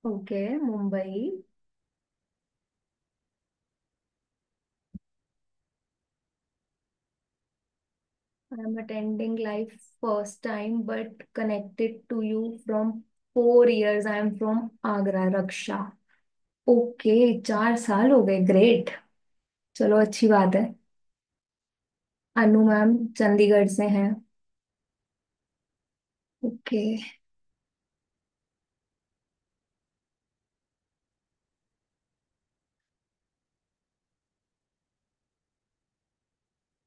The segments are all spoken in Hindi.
Okay, Mumbai. I am attending life first time but connected to you from 4 years। I am from Agra, Raksha. Okay, 4 साल हो गए, ग्रेट। चलो, अच्छी बात है। अनु मैम, चंडीगढ़ से हैं। ओके।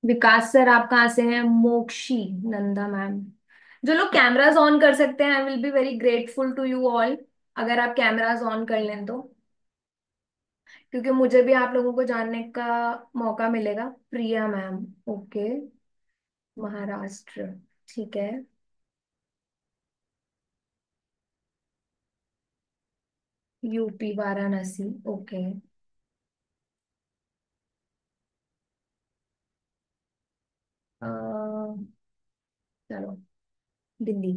विकास सर, आप कहाँ से हैं? मोक्षी नंदा मैम। जो लोग कैमराज ऑन कर सकते हैं, I will be very grateful to you all. अगर आप कैमराज ऑन कर लें तो, क्योंकि मुझे भी आप लोगों को जानने का मौका मिलेगा। प्रिया मैम। ओके। महाराष्ट्र। ठीक है। यूपी, वाराणसी। ओके। चलो, दिल्ली।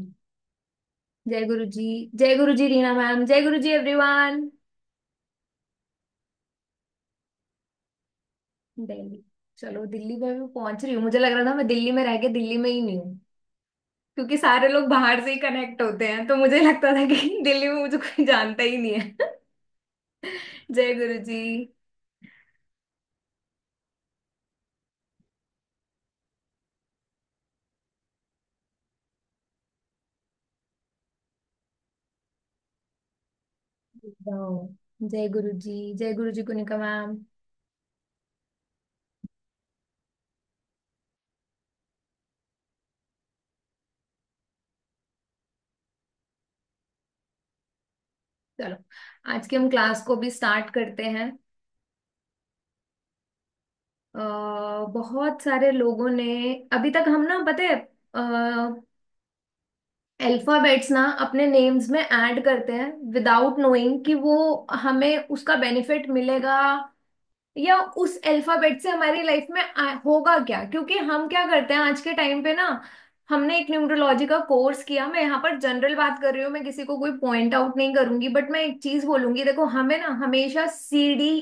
जय गुरु जी। जय गुरु जी रीना मैम, जय गुरु जी एवरीवन। दिल्ली। चलो, दिल्ली में भी पहुंच रही हूँ। मुझे लग रहा था मैं दिल्ली में रह के दिल्ली में ही नहीं हूँ, क्योंकि सारे लोग बाहर से ही कनेक्ट होते हैं, तो मुझे लगता था कि दिल्ली में मुझे कोई जानता ही नहीं है। जय गुरु जी। वाओ। जय गुरु जी। जय गुरु जी कुनिका मैम। चलो, आज की हम क्लास को भी स्टार्ट करते हैं। बहुत सारे लोगों ने अभी तक, हम ना, पता है, अल्फाबेट्स ना अपने नेम्स में ऐड करते हैं विदाउट नोइंग कि वो हमें उसका बेनिफिट मिलेगा, या उस अल्फाबेट से हमारी लाइफ में होगा क्या। क्योंकि हम क्या करते हैं आज के टाइम पे ना, हमने एक न्यूमरोलॉजी का कोर्स किया। मैं यहाँ पर जनरल बात कर रही हूँ, मैं किसी को कोई पॉइंट आउट नहीं करूंगी, बट मैं एक चीज बोलूंगी। देखो, हमें ना हमेशा सीढ़ी,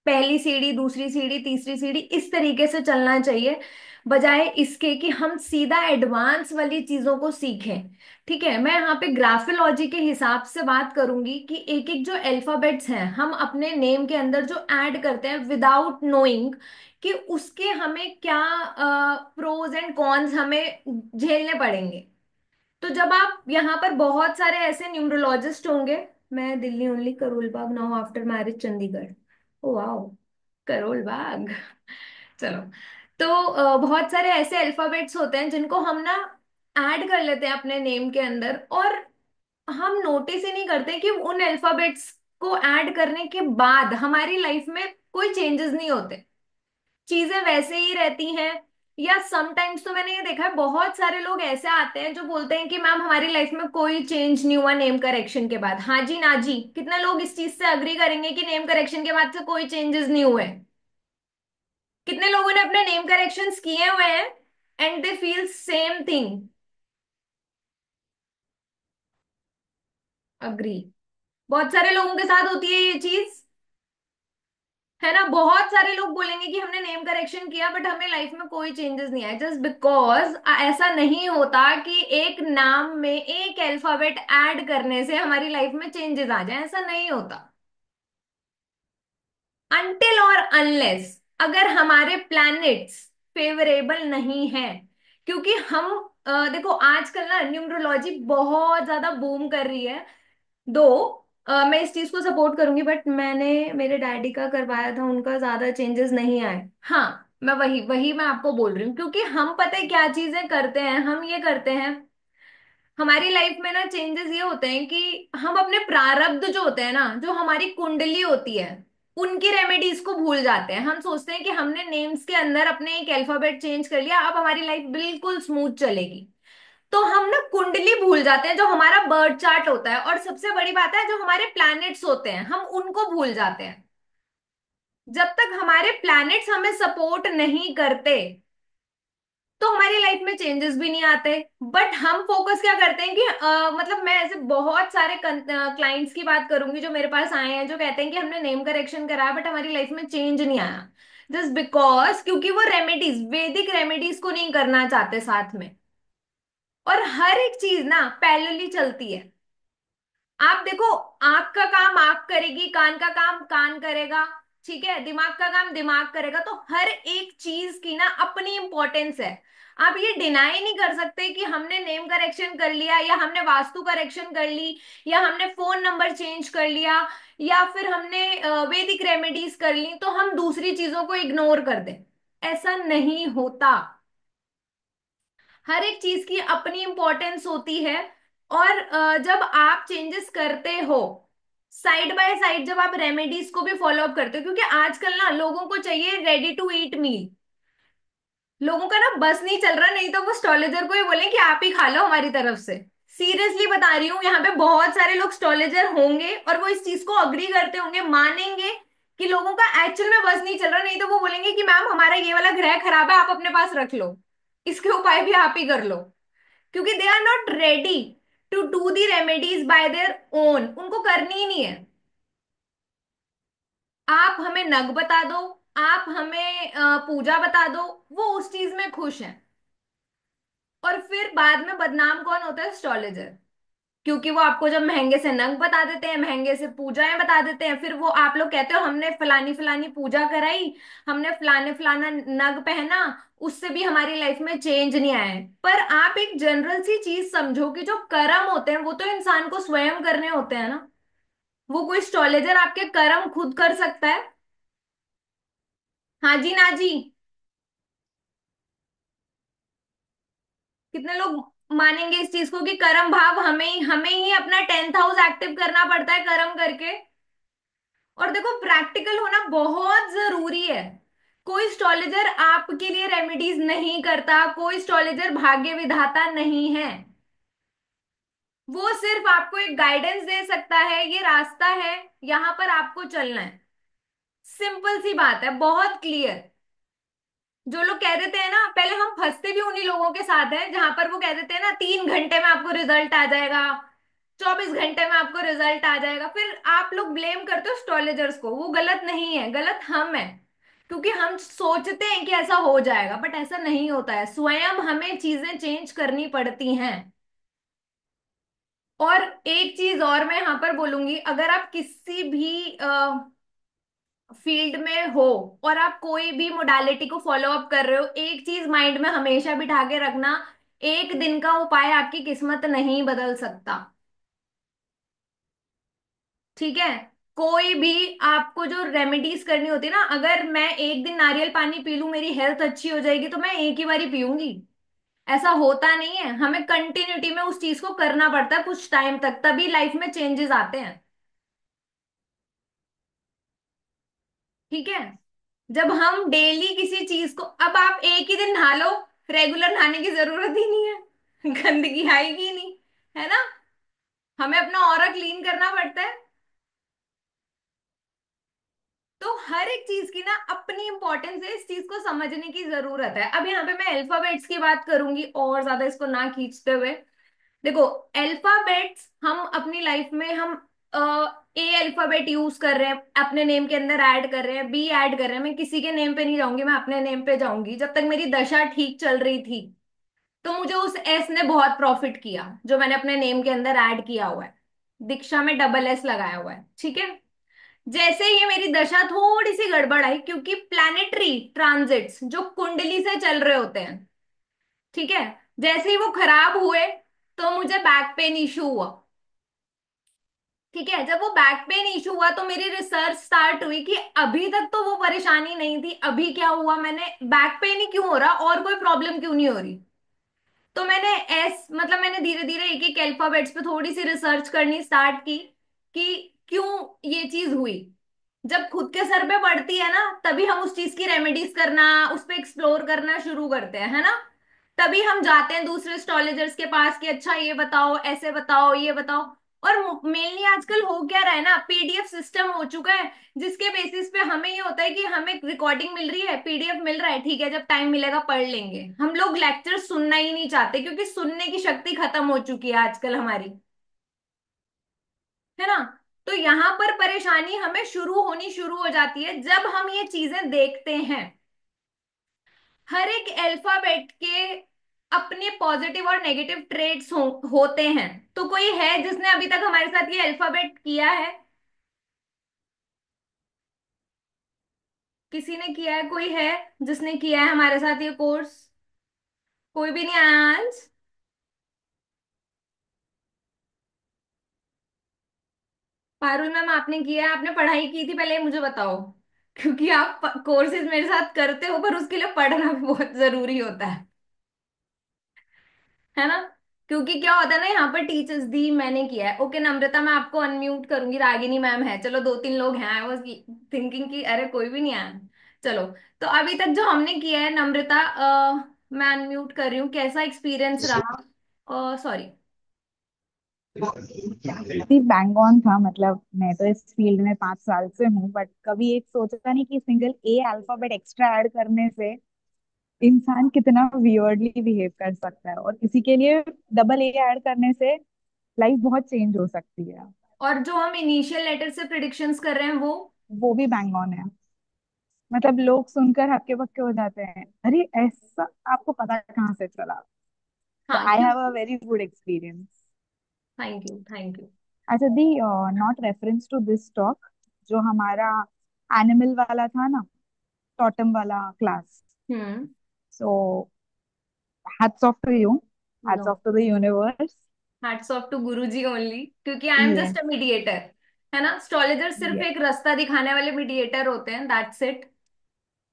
पहली सीढ़ी, दूसरी सीढ़ी, तीसरी सीढ़ी, इस तरीके से चलना चाहिए, बजाय इसके कि हम सीधा एडवांस वाली चीजों को सीखें। ठीक है, मैं यहाँ पे ग्राफोलॉजी के हिसाब से बात करूंगी कि एक एक जो अल्फाबेट्स हैं हम अपने नेम के अंदर जो ऐड करते हैं विदाउट नोइंग, कि उसके हमें क्या प्रोज एंड कॉन्स हमें झेलने पड़ेंगे। तो जब आप यहाँ पर, बहुत सारे ऐसे न्यूमरोलॉजिस्ट होंगे। मैं Delhi only, Karol Bagh now after marriage Chandigarh. Oh wow, Karol Bagh. चलो। तो बहुत सारे ऐसे अल्फाबेट्स होते हैं जिनको हम ना ऐड कर लेते हैं अपने नेम के अंदर, और हम नोटिस ही नहीं करते कि उन अल्फाबेट्स को ऐड करने के बाद हमारी लाइफ में कोई चेंजेस नहीं होते, चीजें वैसे ही रहती हैं। या समटाइम्स तो मैंने ये देखा है, बहुत सारे लोग ऐसे आते हैं जो बोलते हैं कि मैम हमारी लाइफ में कोई चेंज नहीं हुआ नेम करेक्शन के बाद। हाँ जी, ना जी, कितने लोग इस चीज से अग्री करेंगे कि नेम करेक्शन के बाद से कोई चेंजेस नहीं हुए? कितने लोगों ने अपने नेम करेक्शंस किए हुए हैं and they feel same thing? Agree. बहुत सारे लोगों के साथ होती है ये चीज, है ना। बहुत सारे लोग बोलेंगे कि हमने नेम करेक्शन किया बट हमें लाइफ में कोई चेंजेस नहीं आए, जस्ट बिकॉज ऐसा नहीं होता कि एक नाम में एक अल्फाबेट ऐड करने से हमारी लाइफ में चेंजेस आ जाए, ऐसा नहीं होता। अनटिल और अनलेस अगर हमारे प्लैनेट्स फेवरेबल नहीं है, क्योंकि हम, देखो आजकल ना न्यूमरोलॉजी बहुत ज्यादा बूम कर रही है। दो, मैं इस चीज को सपोर्ट करूंगी, बट मैंने मेरे डैडी का करवाया था, उनका ज्यादा चेंजेस नहीं आए। हाँ, मैं वही वही मैं आपको बोल रही हूँ, क्योंकि हम पता है क्या चीजें करते हैं, हम ये करते हैं हमारी लाइफ में ना, चेंजेस ये होते हैं कि हम अपने प्रारब्ध जो होते हैं ना, जो हमारी कुंडली होती है, उनकी रेमेडीज को भूल जाते हैं। हम सोचते हैं कि हमने नेम्स के अंदर अपने एक अल्फाबेट चेंज कर लिया, अब हमारी लाइफ बिल्कुल स्मूथ चलेगी। तो हम ना कुंडली भूल जाते हैं, जो हमारा बर्थ चार्ट होता है, और सबसे बड़ी बात है जो हमारे प्लैनेट्स होते हैं हम उनको भूल जाते हैं। जब तक हमारे प्लैनेट्स हमें सपोर्ट नहीं करते, तो हमारी लाइफ में चेंजेस भी नहीं आते। बट हम फोकस क्या करते हैं कि मतलब मैं ऐसे बहुत सारे क्लाइंट्स की बात करूंगी जो मेरे पास आए हैं, जो कहते हैं कि हमने नेम करेक्शन कराया बट हमारी लाइफ में चेंज नहीं आया। जस्ट बिकॉज क्योंकि वो रेमेडीज, वैदिक रेमेडीज को नहीं करना चाहते साथ में। और हर एक चीज ना पैरेलली चलती है। आप देखो, आंख का काम आंख करेगी, कान का काम कान करेगा, ठीक है, दिमाग का काम दिमाग करेगा। तो हर एक चीज की ना अपनी इंपॉर्टेंस है। आप ये डिनाई नहीं कर सकते कि हमने नेम करेक्शन कर लिया, या हमने वास्तु करेक्शन कर ली, या हमने फोन नंबर चेंज कर लिया, या फिर हमने वैदिक रेमेडीज कर ली तो हम दूसरी चीजों को इग्नोर कर दें। ऐसा नहीं होता। हर एक चीज की अपनी इंपॉर्टेंस होती है। और जब आप चेंजेस करते हो साइड बाय साइड, जब आप रेमेडीज को भी फॉलो अप करते हो, क्योंकि आजकल ना लोगों को चाहिए रेडी टू ईट मील। लोगों का ना बस नहीं चल रहा, नहीं तो वो स्टॉलेजर को ही बोले कि आप ही खा लो हमारी तरफ से। सीरियसली बता रही हूँ, यहाँ पे बहुत सारे लोग स्टॉलेजर होंगे और वो इस चीज को अग्री करते होंगे, मानेंगे कि लोगों का एक्चुअल में बस नहीं चल रहा, नहीं तो वो बोलेंगे कि मैम हमारा ये वाला ग्रह खराब है, आप अपने पास रख लो, इसके उपाय भी आप ही कर लो। क्योंकि they are not ready to do the remedies by their own, उनको करनी ही नहीं है। आप हमें नग बता दो, आप हमें पूजा बता दो, वो उस चीज में खुश हैं। और फिर बाद में बदनाम कौन होता है? एस्ट्रोलॉजर। क्योंकि वो आपको जब महंगे से नग बता देते हैं, महंगे से पूजाएं बता देते हैं, फिर वो आप लोग कहते हो हमने फलानी फलानी पूजा कराई, हमने फलाने फलाना नग पहना, उससे भी हमारी लाइफ में चेंज नहीं आया है। पर आप एक जनरल सी चीज समझो कि जो कर्म होते हैं वो तो इंसान को स्वयं करने होते हैं ना। वो कोई एस्ट्रोलॉजर आपके कर्म खुद कर सकता है? हाँ जी ना जी। कितने लोग मानेंगे इस चीज को कि कर्म भाव हमें ही अपना 10th हाउस एक्टिव करना पड़ता है कर्म करके? और देखो, प्रैक्टिकल होना बहुत जरूरी है। कोई एस्ट्रोलॉजर आपके लिए रेमेडीज नहीं करता, कोई एस्ट्रोलॉजर भाग्य विधाता नहीं है। वो सिर्फ आपको एक गाइडेंस दे सकता है, ये रास्ता है, यहां पर आपको चलना है। सिंपल सी बात है, बहुत क्लियर। जो लोग कह देते हैं ना, पहले हम फंसते भी उन्हीं लोगों के साथ हैं जहां पर वो कह देते हैं ना 3 घंटे में आपको रिजल्ट आ जाएगा, 24 घंटे में आपको रिजल्ट आ जाएगा। फिर आप लोग ब्लेम करते हो एस्ट्रोलॉजर्स को, वो गलत नहीं है, गलत हम है। क्योंकि हम सोचते हैं कि ऐसा हो जाएगा बट ऐसा नहीं होता है, स्वयं हमें चीजें चेंज करनी पड़ती हैं। और एक चीज और मैं यहाँ पर बोलूंगी, अगर आप किसी भी फील्ड में हो और आप कोई भी मोडालिटी को फॉलो अप कर रहे हो, एक चीज माइंड में हमेशा बिठा के रखना, एक दिन का उपाय आपकी किस्मत नहीं बदल सकता। ठीक है? कोई भी आपको जो रेमेडीज करनी होती है ना, अगर मैं एक दिन नारियल पानी पी लूं मेरी हेल्थ अच्छी हो जाएगी तो मैं एक ही बारी पीऊंगी, ऐसा होता नहीं है। हमें कंटिन्यूटी में उस चीज को करना पड़ता है कुछ टाइम तक, तभी लाइफ में चेंजेस आते हैं। ठीक है? जब हम डेली किसी चीज को, अब आप एक ही दिन नहा लो, रेगुलर नहाने की जरूरत ही नहीं है गंदगी आएगी ही नहीं, है ना? हमें अपना ऑरा क्लीन करना पड़ता है। तो हर एक चीज की ना अपनी इंपॉर्टेंस है, इस चीज को समझने की जरूरत है। अब यहाँ पे मैं अल्फाबेट्स की बात करूंगी और ज्यादा इसको ना खींचते हुए। देखो, अल्फाबेट्स हम अपनी लाइफ में हम ए अल्फाबेट यूज कर रहे हैं, अपने नेम के अंदर ऐड कर रहे हैं, बी ऐड कर रहे हैं। मैं किसी के नेम पे नहीं जाऊंगी, मैं अपने नेम पे जाऊंगी। जब तक मेरी दशा ठीक चल रही थी तो मुझे उस एस ने बहुत प्रॉफिट किया जो मैंने अपने नेम के अंदर ऐड किया हुआ है। दीक्षा में डबल एस लगाया हुआ है, ठीक है? जैसे ही मेरी दशा थोड़ी सी गड़बड़ आई, क्योंकि प्लैनेटरी ट्रांजिट्स जो कुंडली से चल रहे होते हैं, ठीक है, जैसे ही वो खराब हुए तो मुझे बैक पेन इशू हुआ। ठीक है? जब वो बैक पेन इशू हुआ तो मेरी रिसर्च स्टार्ट हुई कि अभी तक तो वो परेशानी नहीं थी, अभी क्या हुआ, मैंने बैक पेन ही क्यों हो रहा और कोई प्रॉब्लम क्यों नहीं हो रही। तो मैंने एस मतलब मैंने धीरे धीरे एक एक अल्फाबेट्स पे थोड़ी सी रिसर्च करनी स्टार्ट की कि क्यों ये चीज हुई। जब खुद के सर पे पड़ती है ना, तभी हम उस चीज की रेमेडीज करना, उस पे एक्सप्लोर करना शुरू करते हैं, है ना? तभी हम जाते हैं दूसरे एस्ट्रोलॉजर्स के पास कि अच्छा ये बताओ, ऐसे बताओ, ये बताओ। और मेनली आजकल हो क्या रहा है ना, पीडीएफ सिस्टम हो चुका है, जिसके बेसिस पे हमें ये होता है कि हमें रिकॉर्डिंग मिल रही है, पीडीएफ मिल रहा है, ठीक है जब टाइम मिलेगा पढ़ लेंगे। हम लोग लेक्चर सुनना ही नहीं चाहते, क्योंकि सुनने की शक्ति खत्म हो चुकी है आजकल हमारी, है ना। तो यहाँ पर परेशानी हमें शुरू होनी शुरू हो जाती है जब हम ये चीजें देखते हैं। हर एक अल्फाबेट के अपने पॉजिटिव और नेगेटिव ट्रेड्स होते हैं। तो कोई है जिसने अभी तक हमारे साथ ये अल्फाबेट किया है? किसी ने किया है? कोई है जिसने किया है हमारे साथ ये कोर्स? कोई भी नहीं आया आज? पारुल मैम आपने किया है? आपने पढ़ाई की थी पहले ये मुझे बताओ, क्योंकि आप कोर्सेज मेरे साथ करते हो पर उसके लिए पढ़ना भी बहुत जरूरी होता है ना। क्योंकि क्या होता है ना, यहाँ पर टीचर्स दी मैंने किया है। ओके नम्रता, मैं आपको अनम्यूट करूंगी, रागिनी मैम है, चलो दो तीन लोग हैं। आई वाज थिंकिंग कि अरे कोई भी नहीं आया। चलो, तो अभी तक जो हमने किया है नम्रता, मैं अनम्यूट कर रही हूँ, कैसा एक्सपीरियंस रहा? सॉरी। भी बैंग ऑन था। मतलब मैं तो इस फील्ड में 5 साल से हूँ, बट कभी एक सोचा नहीं कि सिंगल ए अल्फाबेट एक्स्ट्रा ऐड करने से इंसान कितना वियर्डली बिहेव कर सकता है, और किसी के लिए डबल ए ऐड करने से लाइफ बहुत चेंज हो सकती है। और जो हम इनिशियल लेटर से प्रिडिक्शंस कर रहे हैं वो? वो भी बैंग ऑन है। मतलब लोग सुनकर हक्के बक्के हो जाते हैं, अरे ऐसा आपको पता कहाँ से चला। तो हाँ, आई क्यों? Have a very good experience. Thank you, thank you. अच्छा दी, not reference to this talk, जो हमारा एनिमल वाला था ना, टॉटम वाला class. Hmm. So hats off to you, no, hats off to the universe. Hats off to Guruji only, क्योंकि I am yes. Just a mediator. है ना, एस्ट्रोलॉजर सिर्फ एक रास्ता दिखाने वाले मीडिएटर होते हैं, दैट्स इट।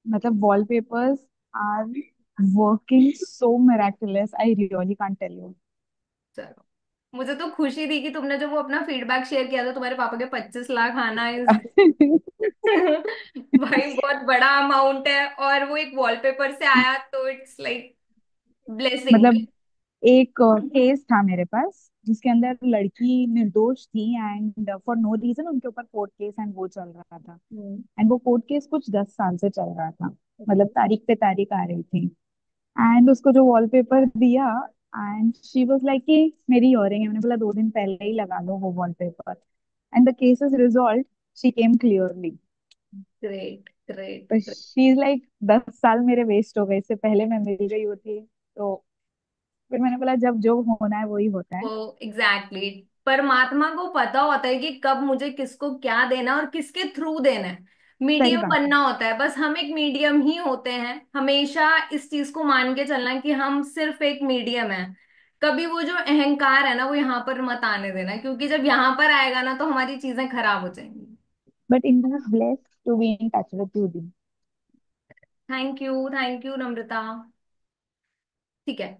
मतलब wallpapers are working so miraculous, I really can't tell you. चलो, मुझे तो खुशी थी कि तुमने जो वो अपना फीडबैक शेयर किया था, तुम्हारे पापा के 25 लाख आना इज भाई बहुत बड़ा अमाउंट है, और वो एक वॉलपेपर से आया तो इट्स लाइक ब्लेसिंग। मतलब एक केस था मेरे पास जिसके अंदर लड़की निर्दोष थी, एंड फॉर नो रीजन उनके ऊपर कोर्ट केस एंड वो चल रहा था। एंड वो कोर्ट केस कुछ 10 साल से चल रहा था। मतलब तारीख पे तारीख आ रही थी। एंड उसको जो वॉलपेपर दिया, एंड शी वाज लाइक कि मेरी इयरिंग है। मैंने बोला 2 दिन पहले ही लगा लो वो wallpaper. And the case is resolve, she came clearly. Great, great. तो शी इज लाइक 10 साल मेरे वेस्ट हो गए, इससे पहले मैं मिल गई होती तो। फिर मैंने बोला जब जो होना है वही होता है। वो एग्जैक्टली exactly. परमात्मा को पता होता है कि कब मुझे किसको क्या देना और किसके थ्रू देना है। सही मीडियम बात है। बनना होता है, बस हम एक मीडियम ही होते हैं। हमेशा इस चीज को मान के चलना कि हम सिर्फ एक मीडियम है। कभी वो जो अहंकार है ना, वो यहाँ पर मत आने देना, क्योंकि जब यहाँ पर आएगा ना तो हमारी चीजें खराब हो जाएंगी। But India is blessed to be in touch with you दी। Thank you Namrata. ठीक है,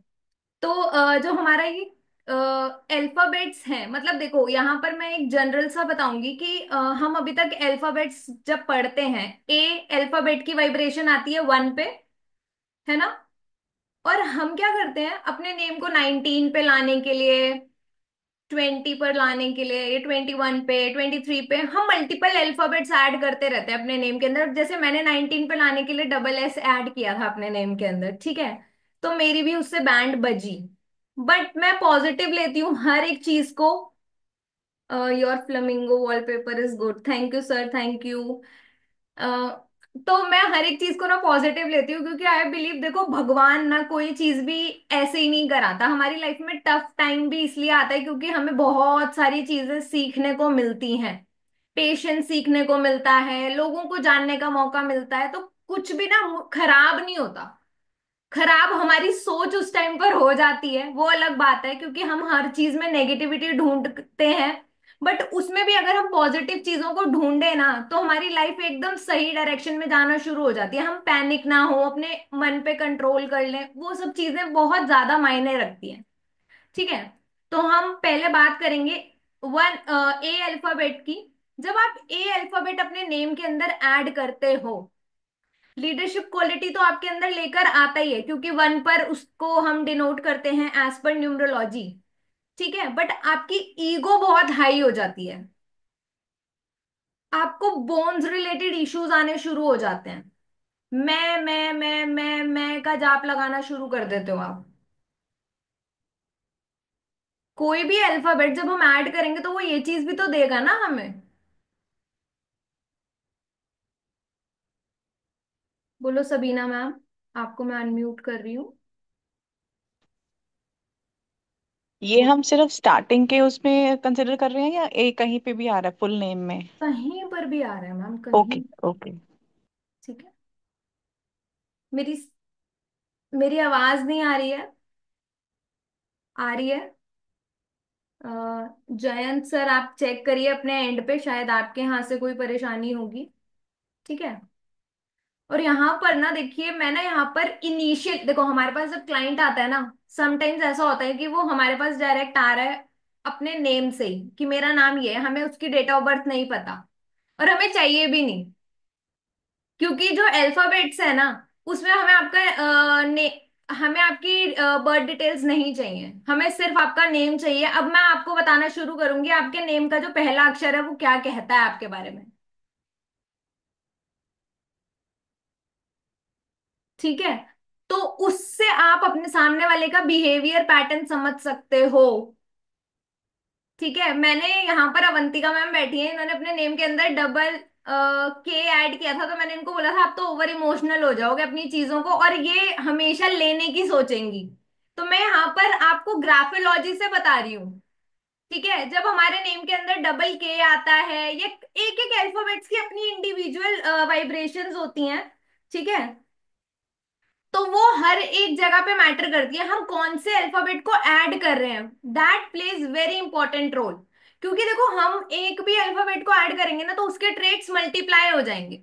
तो जो हमारा ये अल्फाबेट्स हैं, मतलब देखो यहाँ पर मैं एक जनरल सा बताऊंगी कि हम अभी तक अल्फाबेट्स जब पढ़ते हैं, ए अल्फाबेट की वाइब्रेशन आती है 1 पे, है ना। और हम क्या करते हैं, अपने नेम को 19 पे लाने के लिए, 20 पर लाने के लिए, ये 21 पे, 23 पे, हम मल्टीपल अल्फाबेट्स ऐड करते रहते हैं अपने नेम के अंदर। जैसे मैंने 19 पे लाने के लिए डबल एस ऐड किया था अपने नेम के अंदर, ठीक है। तो मेरी भी उससे बैंड बजी। बट मैं पॉजिटिव लेती हूँ हर एक चीज को। Your flamingo wallpaper is good, thank you sir, thank you. तो मैं हर एक चीज को ना पॉजिटिव लेती हूँ, क्योंकि आई बिलीव, देखो भगवान ना कोई चीज भी ऐसे ही नहीं कराता। हमारी लाइफ में टफ टाइम भी इसलिए आता है क्योंकि हमें बहुत सारी चीजें सीखने को मिलती हैं। पेशेंस सीखने को मिलता है, लोगों को जानने का मौका मिलता है, तो कुछ भी ना खराब नहीं होता। खराब हमारी सोच उस टाइम पर हो जाती है, वो अलग बात है, क्योंकि हम हर चीज में नेगेटिविटी ढूंढते हैं। बट उसमें भी अगर हम पॉजिटिव चीजों को ढूंढे ना, तो हमारी लाइफ एकदम सही डायरेक्शन में जाना शुरू हो जाती है। हम पैनिक ना हो, अपने मन पे कंट्रोल कर लें, वो सब चीजें बहुत ज्यादा मायने रखती हैं। ठीक है, तो हम पहले बात करेंगे ए अल्फाबेट की। जब आप ए अल्फाबेट अपने नेम के अंदर ऐड करते हो, लीडरशिप क्वालिटी तो आपके अंदर लेकर आता ही है, क्योंकि 1 पर उसको हम डिनोट करते हैं एज पर न्यूमरोलॉजी। ठीक है, बट आपकी ईगो बहुत हाई हो जाती है, आपको बोन्स रिलेटेड इश्यूज आने शुरू हो जाते हैं। मैं का जाप लगाना शुरू कर देते हो आप। कोई भी अल्फाबेट जब हम ऐड करेंगे तो वो ये चीज भी तो देगा ना हमें। बोलो सबीना मैम, आपको मैं अनम्यूट कर रही हूँ। ये हम सिर्फ स्टार्टिंग के उसमें कंसिडर कर रहे हैं या एक कहीं पे भी आ रहा है फुल नेम में? कहीं पर भी आ रहा है मैम, ओके कहीं। ओके। ठीक है। मेरी मेरी आवाज नहीं आ रही है? आ रही है? अ, जयंत सर, आप चेक करिए अपने एंड पे, शायद आपके यहाँ से कोई परेशानी होगी। ठीक है। और यहाँ पर ना देखिए, मैं ना यहाँ पर इनिशियल, देखो हमारे पास जब क्लाइंट आता है ना, समटाइम्स ऐसा होता है कि वो हमारे पास डायरेक्ट आ रहा है अपने नेम से ही, कि मेरा नाम ये है, हमें उसकी डेट ऑफ बर्थ नहीं पता, और हमें चाहिए भी नहीं। क्योंकि जो अल्फाबेट्स है ना, उसमें हमें आपका हमें आपकी बर्थ डिटेल्स नहीं चाहिए, हमें सिर्फ आपका नेम चाहिए। अब मैं आपको बताना शुरू करूंगी आपके नेम का जो पहला अक्षर है वो क्या कहता है आपके बारे में। ठीक है। तो उससे आप अपने सामने वाले का बिहेवियर पैटर्न समझ सकते हो। ठीक है। मैंने यहाँ पर अवंतिका मैम बैठी है, इन्होंने अपने नेम के अंदर डबल के ऐड किया था, तो मैंने इनको बोला था आप तो ओवर इमोशनल हो जाओगे अपनी चीजों को, और ये हमेशा लेने की सोचेंगी। तो मैं यहाँ पर आपको ग्राफोलॉजी से बता रही हूँ। ठीक है। जब हमारे नेम के अंदर डबल के आता है, ये एक एक अल्फाबेट्स की अपनी इंडिविजुअल वाइब्रेशंस होती हैं। ठीक है। तो वो हर एक जगह पे मैटर करती है, हम कौन से अल्फाबेट को ऐड कर रहे हैं, that plays very important role. क्योंकि देखो, हम एक भी अल्फाबेट को ऐड करेंगे ना तो उसके ट्रेड्स मल्टीप्लाई हो जाएंगे।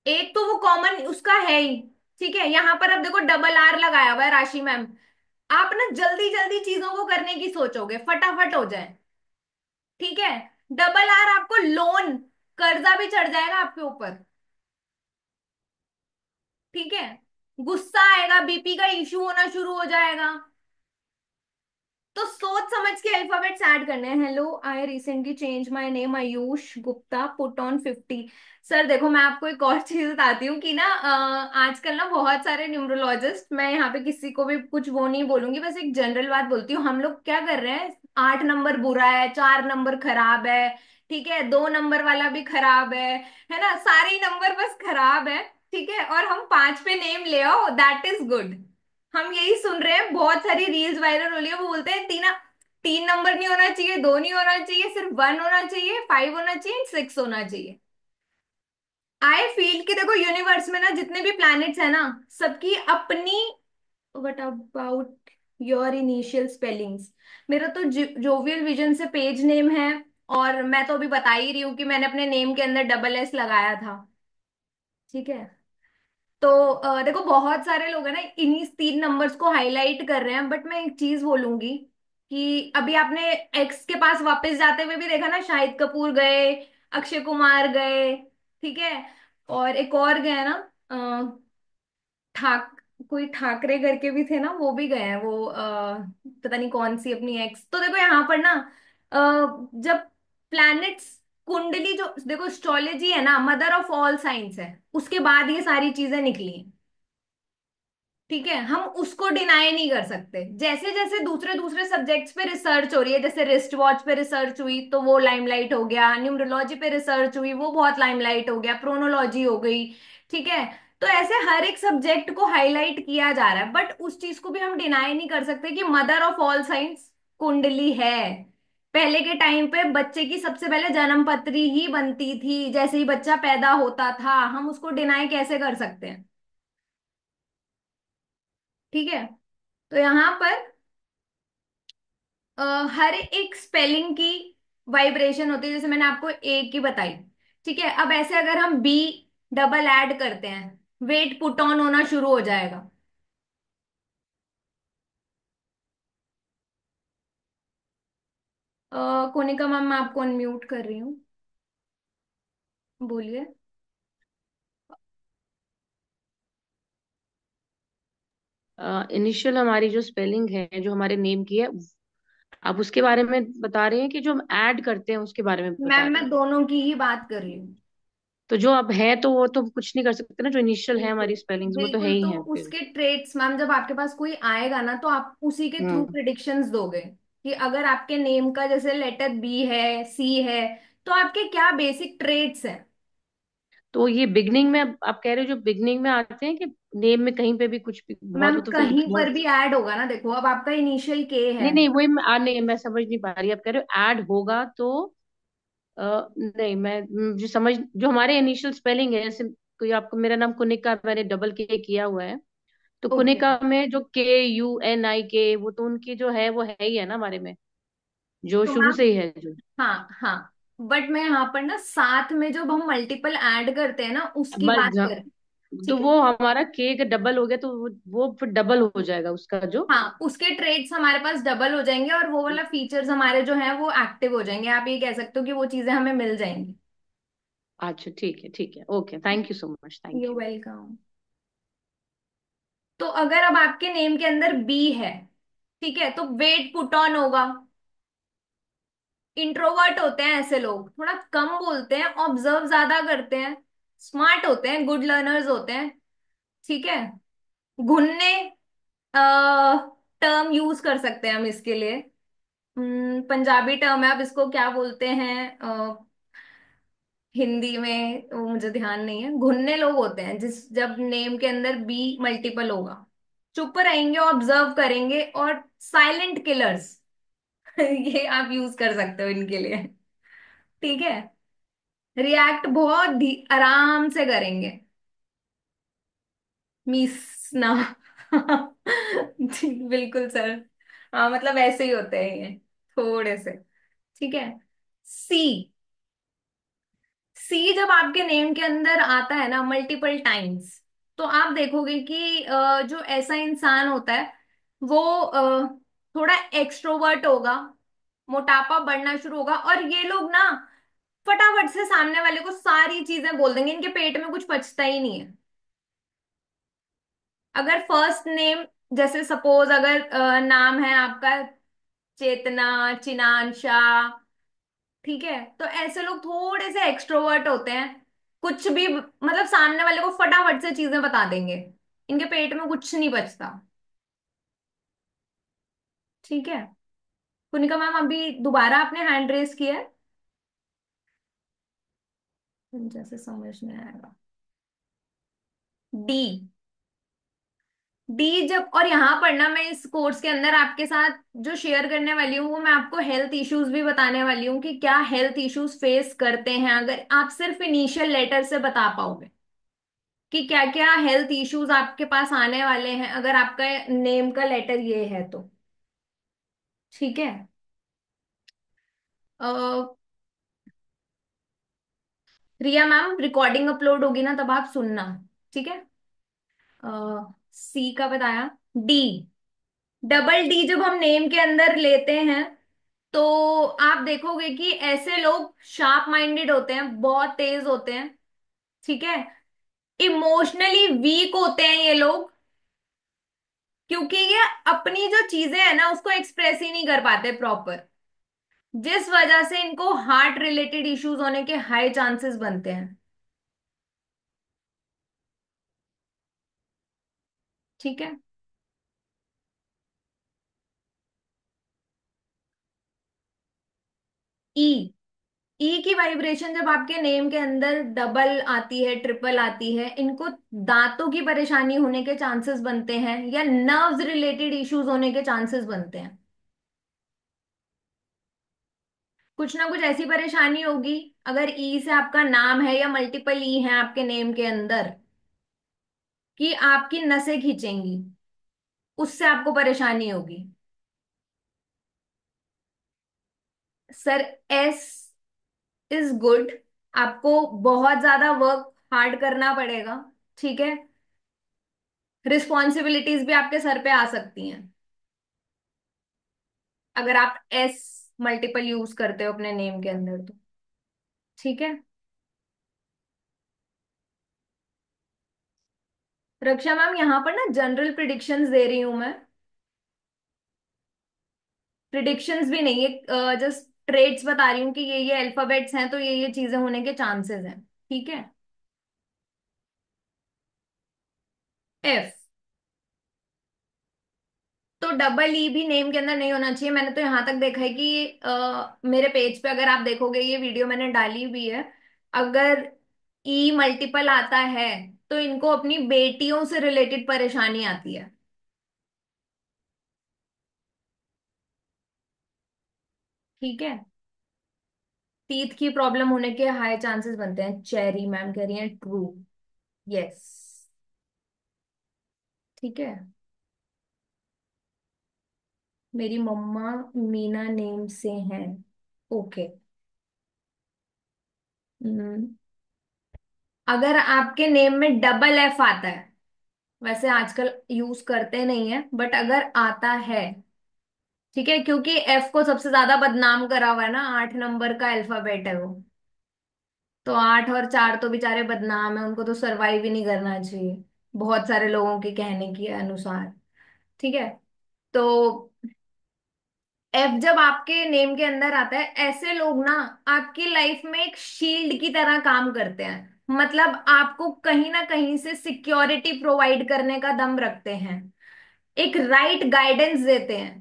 एक तो वो कॉमन उसका है ही। ठीक है। यहां पर अब देखो डबल आर लगाया हुआ है राशि मैम, आप ना जल्दी जल्दी चीजों को करने की सोचोगे, फटाफट हो जाए। ठीक है। डबल आर आपको लोन, कर्जा भी चढ़ जाएगा आपके ऊपर। ठीक है। गुस्सा आएगा, बीपी का इश्यू होना शुरू हो जाएगा। तो सोच समझ के अल्फाबेट्स ऐड करने हैं। Hello, I recently change my name Ayush Gupta, put on 50। Sir देखो, मैं आपको एक और चीज बताती हूँ कि ना आजकल ना बहुत सारे न्यूमरोलॉजिस्ट, मैं यहाँ पे किसी को भी कुछ वो नहीं बोलूंगी, बस एक जनरल बात बोलती हूँ, हम लोग क्या कर रहे हैं, 8 नंबर बुरा है, 4 नंबर खराब है, ठीक है, 2 नंबर वाला भी खराब है ना, सारे ही नंबर बस खराब है। ठीक है। और हम 5 पे नेम ले आओ, दैट इज गुड। हम यही सुन रहे हैं, बहुत सारी रील्स वायरल हो रही है, वो बोलते हैं 3 नंबर नहीं होना चाहिए, 2 नहीं होना चाहिए, सिर्फ 1 होना चाहिए, 5 होना चाहिए, 6 होना चाहिए। आई फील कि देखो यूनिवर्स में ना जितने भी प्लैनेट्स है ना, सबकी अपनी, what about your initial spellings. मेरा तो जोवियल विजन से पेज नेम है, और मैं तो अभी बता ही रही हूँ कि मैंने अपने नेम के अंदर डबल एस लगाया था। ठीक है। तो देखो बहुत सारे लोग हैं ना इन्हीं 3 नंबर्स को हाईलाइट कर रहे हैं, बट मैं एक चीज बोलूंगी कि अभी आपने एक्स के पास वापस जाते हुए भी देखा ना, शाहिद कपूर गए, अक्षय कुमार गए। ठीक है। और एक और गए ना, ठाक कोई ठाकरे करके भी थे ना, वो भी गए हैं, वो पता नहीं कौन सी अपनी एक्स। तो देखो यहाँ पर ना अ, जब प्लैनेट्स, कुंडली, जो देखो एस्ट्रोलॉजी है ना, मदर ऑफ ऑल साइंस है, उसके बाद ये सारी चीजें निकली हैं। ठीक है। हम उसको डिनाई नहीं कर सकते। जैसे जैसे दूसरे दूसरे सब्जेक्ट्स पे रिसर्च हो रही है, जैसे रिस्ट वॉच पे रिसर्च हुई तो वो लाइमलाइट हो गया, न्यूमरोलॉजी पे रिसर्च हुई वो बहुत लाइमलाइट हो गया, प्रोनोलॉजी हो गई। ठीक है। तो ऐसे हर एक सब्जेक्ट को हाईलाइट किया जा रहा है, बट उस चीज को भी हम डिनाई नहीं कर सकते कि मदर ऑफ ऑल साइंस कुंडली है। पहले के टाइम पे बच्चे की सबसे पहले जन्म पत्री ही बनती थी, जैसे ही बच्चा पैदा होता था, हम उसको डिनाई कैसे कर सकते हैं। ठीक है। तो यहाँ पर हर एक स्पेलिंग की वाइब्रेशन होती है, जैसे मैंने आपको ए की बताई। ठीक है। अब ऐसे अगर हम बी डबल ऐड करते हैं, वेट पुट ऑन होना शुरू हो जाएगा। कोनिका मैम, मैं आपको अनम्यूट कर रही हूँ, बोलिए। इनिशियल हमारी जो स्पेलिंग है जो हमारे नेम की है, आप उसके बारे में बता रहे हैं कि जो हम ऐड करते हैं उसके बारे में बता मैम रहे मैं हैं? दोनों की ही बात कर रही हूँ। तो जो अब है तो वो तो कुछ नहीं कर सकते ना, जो इनिशियल है बिल्कुल। हमारी स्पेलिंग्स वो तो है बिल्कुल, ही तो है फिर। उसके ट्रेट्स मैम जब आपके पास कोई आएगा ना तो आप उसी के थ्रू हम्म। प्रिडिक्शंस दोगे कि अगर आपके नेम का जैसे लेटर बी है, सी है, तो आपके क्या बेसिक ट्रेट्स हैं। तो ये बिगनिंग में आप कह रहे हो जो बिगनिंग में आते हैं कि नेम में कहीं पे भी कुछ भी बहुत मैम हो तो फिर कहीं पर बहुत। भी ऐड होगा ना, देखो अब आपका इनिशियल के है। नहीं नहीं, वही नहीं, मैं समझ नहीं पा रही, आप कह रहे हो ऐड होगा तो नहीं, मैं जो समझ, जो हमारे इनिशियल स्पेलिंग है, जैसे कोई आपको, मेरा नाम कुनिका, मैंने डबल के किया हुआ है, तो ओके। कुनिका में जो KUNIK, वो तो उनकी जो है वो है ही है ना हमारे में, जो तो शुरू मैम, से ही है जो। हाँ हाँ, बट मैं यहाँ पर ना साथ में जब हम मल्टीपल ऐड करते हैं ना उसकी बात कर रही हूँ। तो ठीक है। वो हमारा के का डबल हो गया, तो वो फिर डबल हो जाएगा उसका जो। हाँ, उसके ट्रेड्स हमारे पास डबल हो जाएंगे और वो वाला फीचर्स हमारे जो हैं वो एक्टिव हो जाएंगे, आप ये कह सकते हो कि वो चीजें हमें मिल जाएंगी। अच्छा ठीक है ठीक है, okay, thank you so much, thank you you. Welcome. तो अगर अब आपके नेम के अंदर बी है, ठीक है, तो वेट पुट ऑन होगा। इंट्रोवर्ट होते हैं ऐसे लोग, थोड़ा कम बोलते हैं, ऑब्जर्व ज्यादा करते हैं, स्मार्ट होते हैं, गुड लर्नर्स होते हैं। ठीक है। घुनने टर्म यूज कर सकते हैं हम इसके लिए। पंजाबी टर्म है, अब इसको क्या बोलते हैं हिंदी में वो मुझे ध्यान नहीं है। घुन्ने लोग होते हैं जिस जब नेम के अंदर बी मल्टीपल होगा। चुप रहेंगे, ऑब्जर्व करेंगे, और साइलेंट किलर्स ये आप यूज कर सकते हो इनके लिए। ठीक है। रिएक्ट बहुत आराम से करेंगे। मीसना जी बिल्कुल सर। हाँ मतलब ऐसे ही होते हैं ये, थोड़े से। ठीक है। सी। सी जब आपके नेम के अंदर आता है ना मल्टीपल टाइम्स, तो आप देखोगे कि जो ऐसा इंसान होता है वो थोड़ा एक्सट्रोवर्ट होगा, मोटापा बढ़ना शुरू होगा, और ये लोग ना फटाफट से सामने वाले को सारी चीजें बोल देंगे, इनके पेट में कुछ पचता ही नहीं है। अगर फर्स्ट नेम, जैसे सपोज अगर नाम है आपका चेतना, चिनांशा, ठीक है, तो ऐसे लोग थोड़े से एक्सट्रोवर्ट होते हैं। कुछ भी मतलब सामने वाले को फटाफट से चीजें बता देंगे, इनके पेट में कुछ नहीं बचता। ठीक है। कुनिका मैम अभी दोबारा आपने हैंड रेस किया है, जैसे समझ में आएगा। डी। डी जब, और यहाँ पर ना मैं इस कोर्स के अंदर आपके साथ जो शेयर करने वाली हूँ वो मैं आपको हेल्थ इश्यूज भी बताने वाली हूँ कि क्या हेल्थ इश्यूज फेस करते हैं अगर आप सिर्फ इनिशियल लेटर से बता पाओगे कि क्या क्या हेल्थ इश्यूज आपके पास आने वाले हैं अगर आपका नेम का लेटर ये है तो। ठीक है। रिया मैम रिकॉर्डिंग अपलोड होगी ना तब आप सुनना। ठीक है। सी का बताया। डी। डबल डी जब हम नेम के अंदर लेते हैं तो आप देखोगे कि ऐसे लोग शार्प माइंडेड होते हैं, बहुत तेज होते हैं। ठीक है। इमोशनली वीक होते हैं ये लोग, क्योंकि ये अपनी जो चीजें है ना उसको एक्सप्रेस ही नहीं कर पाते प्रॉपर, जिस वजह से इनको हार्ट रिलेटेड इश्यूज होने के हाई चांसेस बनते हैं। ठीक है। ई। ई की वाइब्रेशन जब आपके नेम के अंदर डबल आती है, ट्रिपल आती है, इनको दांतों की परेशानी होने के चांसेस बनते हैं या नर्व्स रिलेटेड इश्यूज होने के चांसेस बनते हैं। कुछ ना कुछ ऐसी परेशानी होगी अगर ई से आपका नाम है या मल्टीपल ई है आपके नेम के अंदर कि आपकी नसें खींचेंगी, उससे आपको परेशानी होगी। Sir S is good. आपको बहुत ज्यादा वर्क हार्ड करना पड़ेगा। ठीक है। रिस्पॉन्सिबिलिटीज भी आपके सर पे आ सकती हैं अगर आप एस मल्टीपल यूज करते हो अपने नेम के अंदर तो। ठीक है। रक्षा मैम, यहाँ पर ना जनरल प्रिडिक्शंस दे रही हूं मैं। प्रिडिक्शंस भी नहीं है, जस्ट ट्रेड्स बता रही हूँ कि ये अल्फाबेट्स हैं तो ये चीजें होने के चांसेस हैं। ठीक है। एफ। तो डबल ई भी नेम के अंदर नहीं होना चाहिए। मैंने तो यहाँ तक देखा है कि मेरे पेज पे अगर आप देखोगे, ये वीडियो मैंने डाली हुई है, अगर ई मल्टीपल आता है तो इनको अपनी बेटियों से रिलेटेड परेशानी आती है। ठीक है। टीथ की प्रॉब्लम होने के हाई चांसेस बनते हैं। चेरी मैम कह रही हैं ट्रू। यस। ठीक है। मेरी मम्मा मीना नेम से हैं। ओके। अगर आपके नेम में डबल एफ आता है, वैसे आजकल यूज करते नहीं है, बट अगर आता है, ठीक है, क्योंकि एफ को सबसे ज्यादा बदनाम करा हुआ है ना, 8 नंबर का अल्फाबेट है वो। तो 8 और 4 तो बेचारे बदनाम है, उनको तो सरवाइव ही नहीं करना चाहिए, बहुत सारे लोगों के कहने के अनुसार। ठीक है। तो एफ जब आपके नेम के अंदर आता है, ऐसे लोग ना आपकी लाइफ में एक शील्ड की तरह काम करते हैं। मतलब आपको कहीं ना कहीं से सिक्योरिटी प्रोवाइड करने का दम रखते हैं, एक राइट गाइडेंस देते हैं।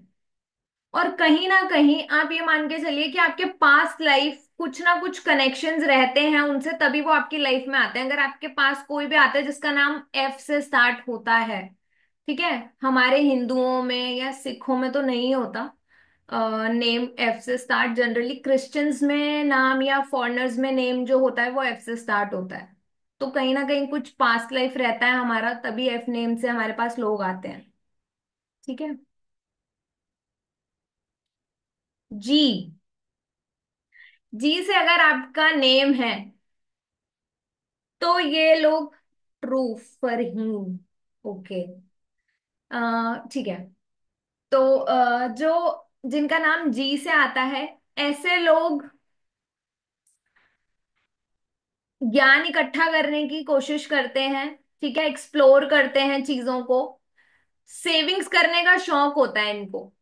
और कहीं ना कहीं आप ये मान के चलिए कि आपके पास लाइफ कुछ ना कुछ कनेक्शंस रहते हैं उनसे, तभी वो आपकी लाइफ में आते हैं। अगर आपके पास कोई भी आता है जिसका नाम एफ से स्टार्ट होता है, ठीक है, हमारे हिंदुओं में या सिखों में तो नहीं होता नेम एफ से स्टार्ट, जनरली क्रिश्चियंस में नाम या फॉरेनर्स में नेम जो होता है वो एफ से स्टार्ट होता है। तो कहीं ना कहीं कुछ पास्ट लाइफ रहता है हमारा, तभी एफ नेम से हमारे पास लोग आते हैं। ठीक है। जी। जी से अगर आपका नेम है तो ये लोग ट्रू, फरहीन। ओके। ठीक है। तो जो जिनका नाम जी से आता है, ऐसे लोग ज्ञान इकट्ठा करने की कोशिश करते हैं। ठीक है। एक्सप्लोर करते हैं चीजों को। सेविंग्स करने का शौक होता है इनको।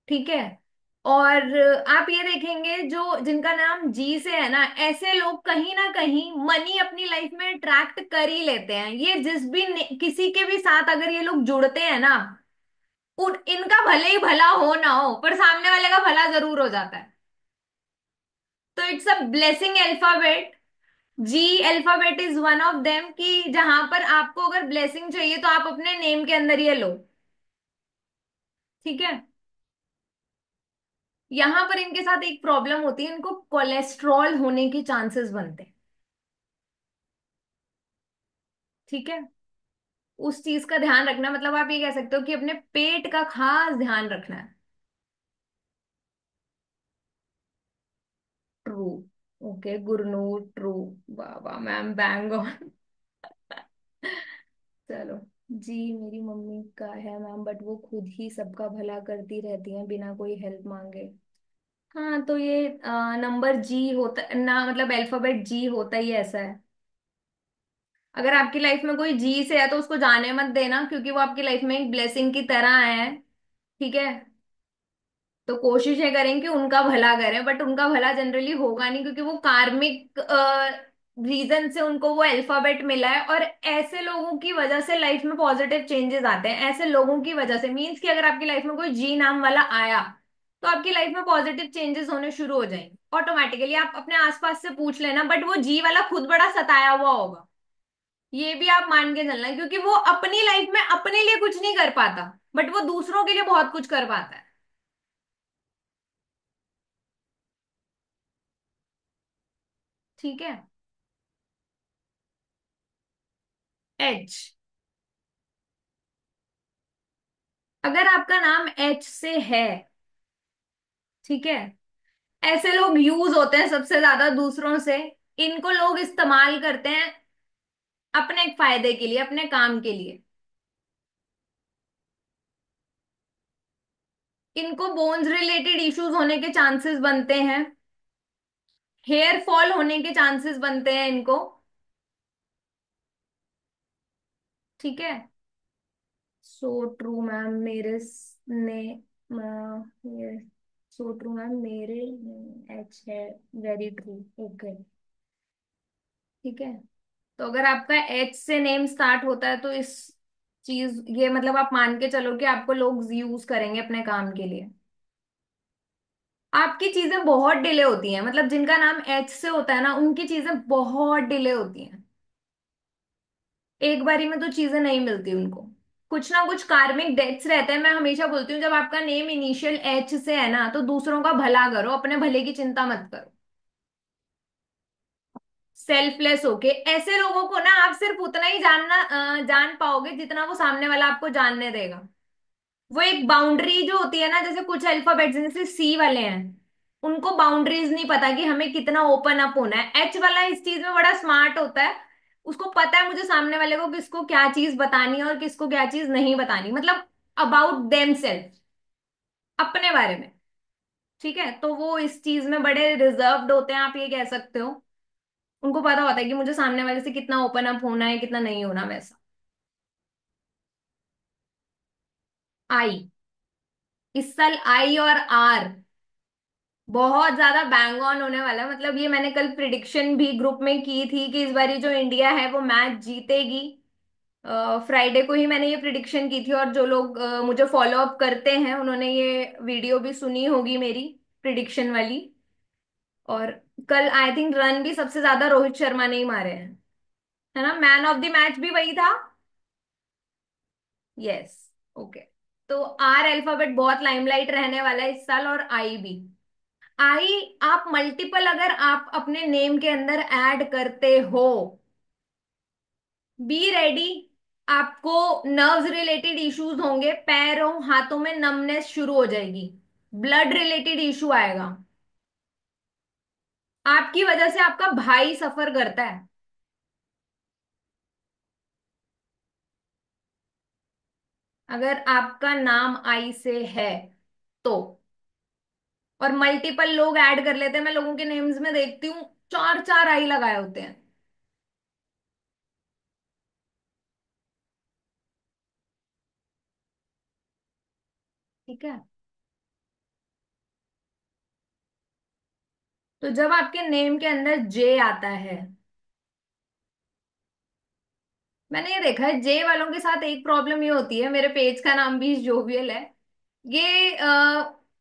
ठीक है। और आप ये देखेंगे जो जिनका नाम जी से है ना, ऐसे लोग कहीं ना कहीं मनी अपनी लाइफ में अट्रैक्ट कर ही लेते हैं। ये जिस भी किसी के भी साथ अगर ये लोग जुड़ते हैं ना, उन इनका भले ही भला हो ना हो, पर सामने वाले का भला जरूर हो जाता है। तो it's a blessing alphabet. G alphabet is one of them, कि जहां पर आपको अगर ब्लेसिंग चाहिए तो आप अपने नेम के अंदर ये लो। ठीक है। यहां पर इनके साथ एक प्रॉब्लम होती है, इनको कोलेस्ट्रॉल होने के चांसेस बनते हैं। ठीक है। उस चीज का ध्यान रखना, मतलब आप ये कह सकते हो कि अपने पेट का खास ध्यान रखना है। True. Okay Gurnoor true. Baba ma'am bang on. चलो। जी मेरी मम्मी का है मैम, बट वो खुद ही सबका भला करती रहती हैं बिना कोई हेल्प मांगे। हाँ, तो ये नंबर जी होता ना, मतलब अल्फाबेट जी होता ही ऐसा है। अगर आपकी लाइफ में कोई जी से है तो उसको जाने मत देना, क्योंकि वो आपकी लाइफ में एक ब्लेसिंग की तरह है। ठीक है। तो कोशिश ये करें कि उनका भला करें, बट उनका भला जनरली होगा नहीं, क्योंकि वो कार्मिक रीजन से उनको वो अल्फाबेट मिला है। और ऐसे लोगों की वजह से लाइफ में पॉजिटिव चेंजेस आते हैं। ऐसे लोगों की वजह से मीन्स कि अगर आपकी लाइफ में कोई जी नाम वाला आया, तो आपकी लाइफ में पॉजिटिव चेंजेस होने शुरू हो जाएंगे ऑटोमेटिकली। आप अपने आसपास से पूछ लेना, बट वो जी वाला खुद बड़ा सताया हुआ होगा, ये भी आप मान के चलना, क्योंकि वो अपनी लाइफ में अपने लिए कुछ नहीं कर पाता, बट वो दूसरों के लिए बहुत कुछ कर पाता है। ठीक है। एच। अगर आपका नाम एच से है, ठीक है, ऐसे लोग यूज होते हैं सबसे ज्यादा दूसरों से। इनको लोग इस्तेमाल करते हैं अपने फायदे के लिए, अपने काम के लिए। इनको बोन्स रिलेटेड इश्यूज होने के चांसेस बनते हैं। हेयर फॉल होने के चांसेस बनते हैं इनको। ठीक है। सो ट्रू मैम, मेरे ने सो ट्रू मैम, मेरे एच है। Very true. ओके। ठीक है। तो अगर आपका एच से नेम स्टार्ट होता है तो इस चीज ये मतलब आप मान के चलो कि आपको लोग यूज करेंगे अपने काम के लिए। आपकी चीजें बहुत डिले होती हैं, मतलब जिनका नाम एच से होता है ना उनकी चीजें बहुत डिले होती हैं। एक बारी में तो चीजें नहीं मिलती उनको। कुछ ना कुछ कार्मिक डेट्स रहते हैं। मैं हमेशा बोलती हूँ जब आपका नेम इनिशियल एच से है ना तो दूसरों का भला करो, अपने भले की चिंता मत करो। सेल्फलेस होके ऐसे लोगों को ना आप सिर्फ उतना ही जान पाओगे जितना वो सामने वाला आपको जानने देगा। वो एक बाउंड्री जो होती है ना, जैसे कुछ अल्फाबेट्स जैसे सी वाले हैं, उनको बाउंड्रीज नहीं पता कि हमें कितना ओपन अप होना है। एच वाला इस चीज में बड़ा स्मार्ट होता है। उसको पता है मुझे सामने वाले को किसको क्या चीज बतानी है और किसको क्या चीज नहीं बतानी, मतलब अबाउट देम सेल्फ, अपने बारे में। ठीक है, तो वो इस चीज में बड़े रिजर्व्ड होते हैं, आप ये कह सकते हो। उनको पता होता है कि मुझे सामने वाले से कितना ओपन अप होना है कितना नहीं होना, वैसा। आई, इस साल आई और आर बहुत ज्यादा बैंग ऑन होने वाला है। मतलब ये मैंने कल प्रिडिक्शन भी ग्रुप में की थी कि इस बारी जो इंडिया है वो मैच जीतेगी। फ्राइडे को ही मैंने ये प्रिडिक्शन की थी, और जो लोग मुझे फॉलो अप करते हैं उन्होंने ये वीडियो भी सुनी होगी मेरी प्रिडिक्शन वाली। और कल आई थिंक रन भी सबसे ज्यादा रोहित शर्मा ने ही मारे हैं, है ना। मैन ऑफ द मैच भी वही था। यस। ओके। तो आर अल्फाबेट बहुत लाइमलाइट रहने वाला है इस साल, और आई भी। आई, आप मल्टीपल अगर आप अपने नेम के अंदर ऐड करते हो, बी रेडी। आपको नर्व्स रिलेटेड इश्यूज होंगे, पैरों हाथों में नमनेस शुरू हो जाएगी, ब्लड रिलेटेड इशू आएगा। आपकी वजह से आपका भाई सफर करता है, अगर आपका नाम आई से है तो। और मल्टीपल लोग ऐड कर लेते हैं, मैं लोगों के नेम्स में देखती हूँ चार चार आई लगाए होते हैं। ठीक है। तो जब आपके नेम के अंदर जे आता है, मैंने ये देखा है जे वालों के साथ एक प्रॉब्लम ये होती है, मेरे पेज का नाम भी जोवियल है। ये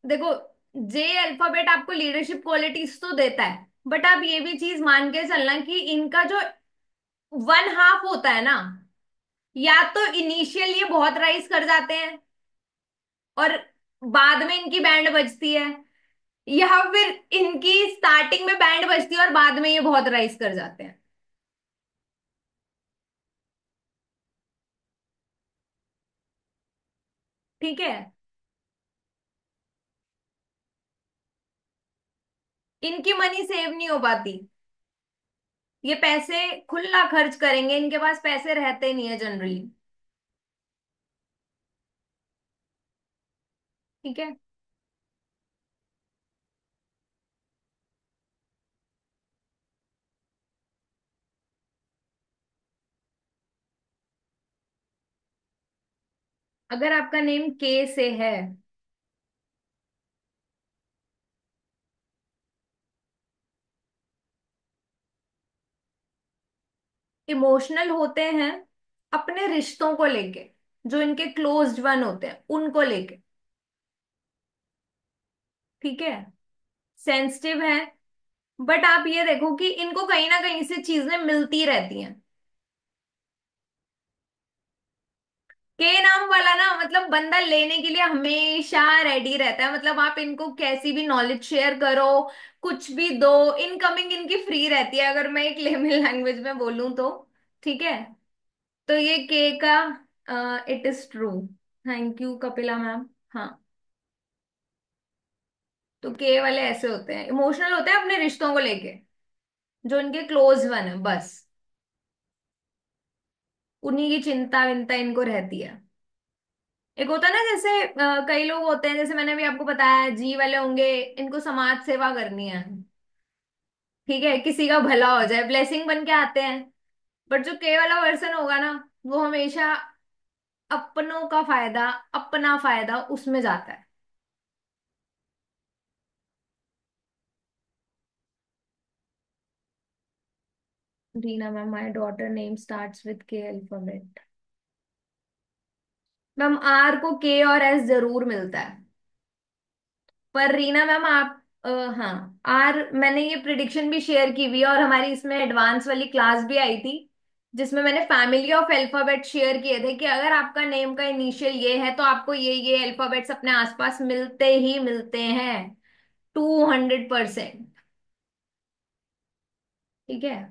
देखो, जे अल्फाबेट आपको लीडरशिप क्वालिटीज तो देता है, बट आप ये भी चीज मान के चलना कि इनका जो वन हाफ होता है ना, या तो इनिशियल ये बहुत राइज कर जाते हैं और बाद में इनकी बैंड बजती है, या फिर इनकी स्टार्टिंग में बैंड बजती है और बाद में ये बहुत राइज कर जाते हैं। ठीक है। इनकी मनी सेव नहीं हो पाती, ये पैसे खुला खर्च करेंगे, इनके पास पैसे रहते नहीं है जनरली। ठीक है। अगर आपका नेम के से है, इमोशनल होते हैं अपने रिश्तों को लेके, जो इनके क्लोज्ड वन होते हैं उनको लेके। ठीक है। सेंसिटिव है, बट आप ये देखो कि इनको कहीं ना कहीं से चीजें मिलती रहती हैं। के नाम वाला ना मतलब बंदा लेने के लिए हमेशा रेडी रहता है, मतलब आप इनको कैसी भी नॉलेज शेयर करो, कुछ भी दो, इनकमिंग इनकी फ्री रहती है, अगर मैं एक लेमन लैंग्वेज में बोलूं तो। ठीक है। तो ये के का it is true. Thank you Kapila ma'am. हाँ। तो के वाले ऐसे होते हैं, इमोशनल होते हैं अपने रिश्तों को लेके, जो इनके क्लोज वन है बस, उन्हीं की चिंता विंता इनको रहती है। एक होता है ना जैसे कई लोग होते हैं, जैसे मैंने भी आपको बताया, जी वाले होंगे, इनको समाज सेवा करनी है। ठीक है, किसी का भला हो जाए, ब्लेसिंग बन के आते हैं। बट जो के वाला वर्सन होगा ना, वो हमेशा अपनों का फायदा, अपना फायदा उसमें जाता है। Reena ma'am, my daughter name starts with के अल्फाबेट। मैम आर को के और एस जरूर मिलता है, पर रीना मैम आप हाँ, आर मैंने ये प्रिडिक्शन भी शेयर की हुई है, और हमारी इसमें एडवांस वाली क्लास भी आई थी जिसमें मैंने फैमिली ऑफ अल्फाबेट शेयर किए थे कि अगर आपका नेम का इनिशियल ये है तो आपको ये अल्फाबेट्स अपने आसपास मिलते ही मिलते हैं, 200%। ठीक है,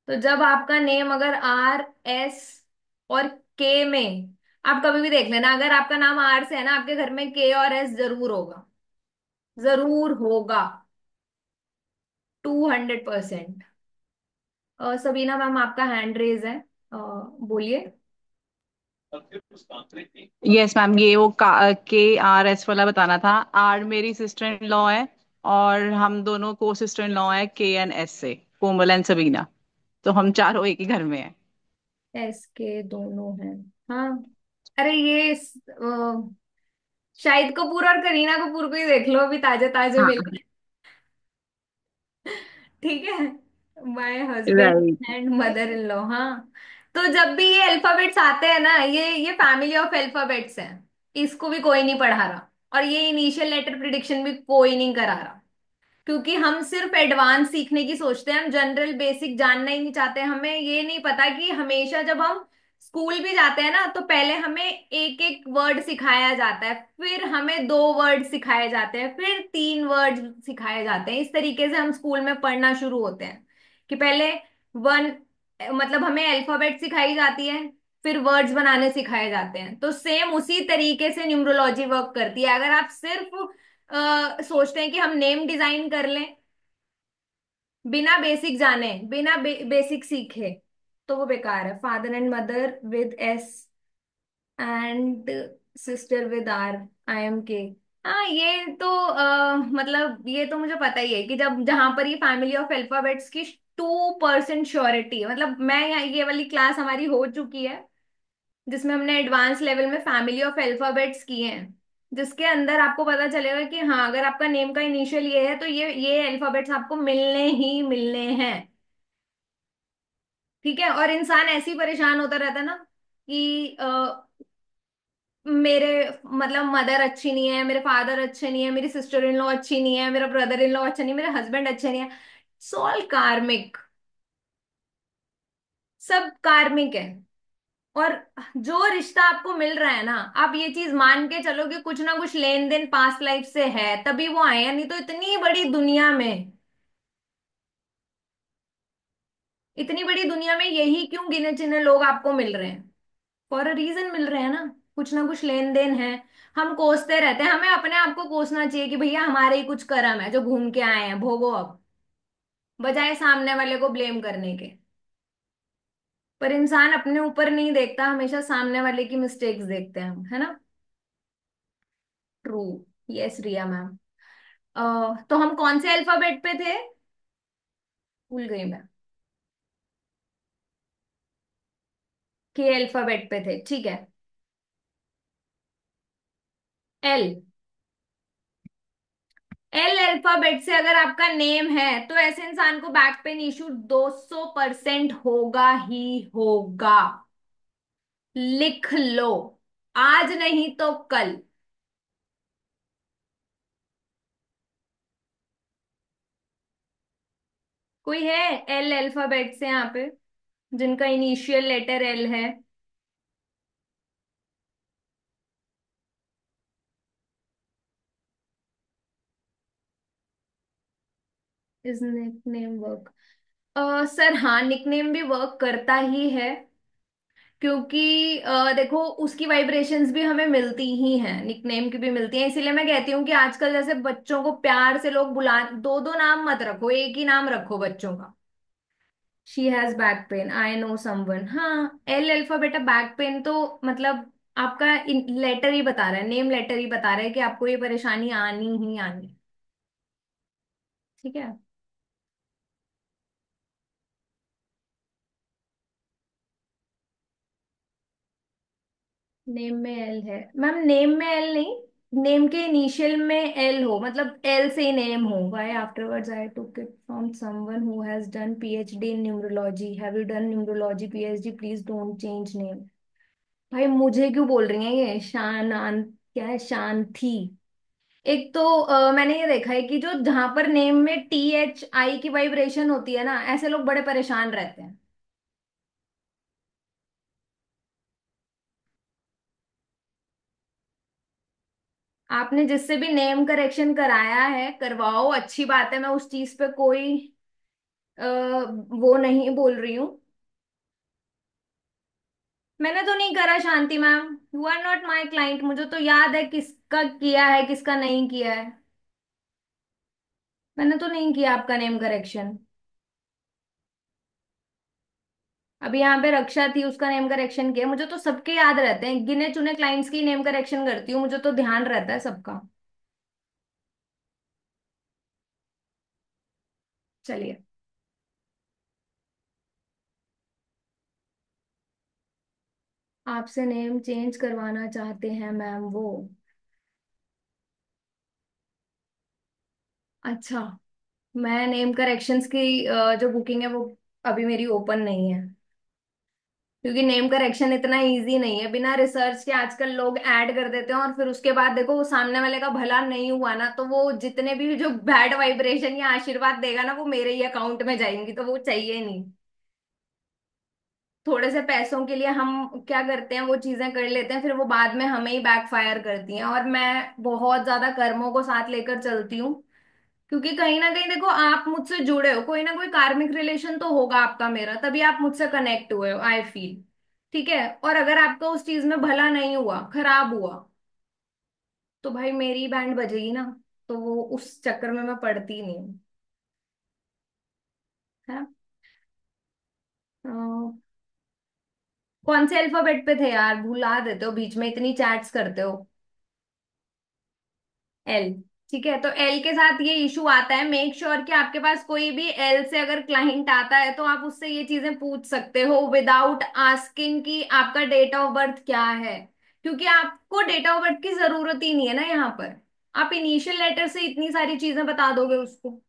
तो जब आपका नेम अगर आर, एस और के में, आप कभी भी देख लेना, अगर आपका नाम आर से है ना, आपके घर में के और एस जरूर होगा, जरूर होगा, 200%। सबीना मैम आपका हैंड रेज है, बोलिए। यस मैम, ये वो के आर एस वाला बताना था। आर मेरी सिस्टर इन लॉ है, और हम दोनों को सिस्टर इन लॉ है के एन एस से, कोमल एंड सबीना। तो हम चारों एक ही घर में हैं। एस के दोनों हैं, हाँ। अरे ये शाहिद कपूर और करीना कपूर को ही देख लो, अभी ताजे ताजे हाँ। मिले। ठीक है, my husband right. And mother in law, हाँ। तो जब भी ये अल्फाबेट्स आते हैं ना, ये फैमिली ऑफ अल्फाबेट्स हैं, इसको भी कोई नहीं पढ़ा रहा, और ये इनिशियल लेटर प्रिडिक्शन भी कोई नहीं करा रहा, क्योंकि हम सिर्फ एडवांस सीखने की सोचते हैं, हम जनरल बेसिक जानना ही नहीं चाहते। हमें ये नहीं पता कि हमेशा जब हम स्कूल भी जाते हैं ना, तो पहले हमें एक एक वर्ड सिखाया जाता है, फिर हमें दो वर्ड सिखाए जाते हैं, फिर तीन वर्ड सिखाए जाते हैं। इस तरीके से हम स्कूल में पढ़ना शुरू होते हैं कि पहले वन, मतलब हमें अल्फाबेट सिखाई जाती है, फिर वर्ड्स बनाने सिखाए जाते हैं। तो सेम उसी तरीके से न्यूमरोलॉजी वर्क करती है। अगर आप सिर्फ सोचते हैं कि हम नेम डिजाइन कर लें बिना बेसिक जाने, बिना बेसिक सीखे, तो वो बेकार है। Father and mother with S and sister with R, I am K. हाँ, ये तो मतलब ये तो मुझे पता ही है कि जब जहां पर ये फैमिली ऑफ अल्फाबेट्स की 2% श्योरिटी है, मतलब मैं यहाँ, ये वाली क्लास हमारी हो चुकी है जिसमें हमने एडवांस लेवल में फैमिली ऑफ अल्फाबेट्स किए हैं, जिसके अंदर आपको पता चलेगा कि हाँ, अगर आपका नेम का इनिशियल ये है तो ये अल्फाबेट्स आपको मिलने ही मिलने हैं। ठीक है, और इंसान ऐसे ही परेशान होता रहता है ना कि मेरे, मतलब मदर अच्छी नहीं है, मेरे फादर अच्छे नहीं है, मेरी सिस्टर इन लॉ अच्छी नहीं है, मेरा ब्रदर इन लॉ अच्छा नहीं है, मेरे हस्बैंड अच्छे नहीं है। सॉल कार्मिक, सब कार्मिक है। और जो रिश्ता आपको मिल रहा है ना, आप ये चीज मान के चलो कि कुछ ना कुछ लेन देन पास्ट लाइफ से है, तभी वो आए हैं, नहीं तो इतनी बड़ी दुनिया में, इतनी बड़ी दुनिया में यही क्यों गिने चुने लोग आपको मिल रहे हैं? फॉर अ रीजन मिल रहे हैं ना कुछ लेन देन है। हम कोसते रहते हैं, हमें अपने आप को कोसना चाहिए कि भैया हमारे ही कुछ कर्म है जो घूम के आए हैं, भोगो अब, बजाय सामने वाले को ब्लेम करने के। पर इंसान अपने ऊपर नहीं देखता, हमेशा सामने वाले की मिस्टेक्स देखते हैं हम, है ना। ट्रू। यस रिया मैम। तो हम कौन से अल्फाबेट पे थे, भूल गई मैं। के अल्फाबेट पे थे, ठीक है। एल, एल अल्फाबेट से अगर आपका नेम है तो ऐसे इंसान को बैक पेन इश्यू 200% होगा ही होगा। लिख लो, आज नहीं तो कल। कोई है एल अल्फाबेट से यहाँ पे जिनका इनिशियल लेटर एल है? Is nickname work? सर हाँ, निकनेम भी वर्क करता ही है, क्योंकि देखो उसकी वाइब्रेशंस भी हमें मिलती ही हैं, निकनेम की भी मिलती हैं। इसीलिए मैं कहती हूँ कि आजकल जैसे बच्चों को प्यार से लोग बुला, दो दो नाम मत रखो, एक ही नाम रखो बच्चों का। She has back pain, I know someone, हाँ। एल अल्फाबेटा बैक पेन तो मतलब आपका लेटर ही बता रहा है, नेम लेटर ही बता रहा है कि आपको ये परेशानी आनी ही आनी। ठीक है। नेम में एल है मैम, नेम में एल नहीं, नेम के इनिशियल में एल हो, मतलब एल से ही नेम हो। Why afterwards I took it from someone who has done PhD in numerology, have you done numerology PhD, please don't change name. भाई मुझे क्यों बोल रही हैं ये शान, क्या है, शांति। एक तो मैंने ये देखा है कि जो जहां पर नेम में टी एच आई की वाइब्रेशन होती है ना, ऐसे लोग बड़े परेशान रहते हैं। आपने जिससे भी नेम करेक्शन कराया है करवाओ, अच्छी बात है, मैं उस चीज पे कोई वो नहीं बोल रही हूँ। मैंने तो नहीं करा Shanti ma'am, you are not my client, मुझे तो याद है किसका किया है किसका नहीं किया है। मैंने तो नहीं किया आपका नेम करेक्शन। अभी यहाँ पे रक्षा थी, उसका नेम करेक्शन किया, मुझे तो सबके याद रहते हैं, गिने चुने क्लाइंट्स की नेम करेक्शन करती हूँ, मुझे तो ध्यान रहता है सबका। चलिए। आपसे नेम चेंज करवाना चाहते हैं मैम वो। अच्छा। मैं नेम करेक्शंस की जो बुकिंग है वो अभी मेरी ओपन नहीं है, क्योंकि नेम करेक्शन इतना इजी नहीं है, बिना रिसर्च के आजकल लोग ऐड कर देते हैं, और फिर उसके बाद देखो वो सामने वाले का भला नहीं हुआ ना, तो वो जितने भी जो बैड वाइब्रेशन या आशीर्वाद देगा ना, वो मेरे ही अकाउंट में जाएंगी, तो वो चाहिए नहीं। थोड़े से पैसों के लिए हम क्या करते हैं, वो चीजें कर लेते हैं, फिर वो बाद में हमें ही बैकफायर करती हैं, और मैं बहुत ज्यादा कर्मों को साथ लेकर चलती हूँ। क्योंकि कहीं ना कहीं देखो, आप मुझसे जुड़े हो, कोई ना कोई कार्मिक रिलेशन तो होगा आपका मेरा, तभी आप मुझसे कनेक्ट हुए हो, आई फील। ठीक है, और अगर आपका उस चीज में भला नहीं हुआ, खराब हुआ, तो भाई मेरी बैंड बजेगी ना, तो वो उस चक्कर में मैं पड़ती नहीं हूँ। है ना? अ, कौन से अल्फाबेट पे थे यार, भुला देते हो बीच में, इतनी चैट्स करते हो। एल। ठीक है, तो एल के साथ ये इशू आता है, मेक श्योर कि आपके पास कोई भी एल से अगर क्लाइंट आता है, तो आप उससे ये चीजें पूछ सकते हो विदाउट आस्किंग कि आपका डेट ऑफ बर्थ क्या है। क्योंकि आपको डेट ऑफ बर्थ की जरूरत ही नहीं है ना यहाँ पर, आप इनिशियल लेटर से इतनी सारी चीजें बता दोगे उसको।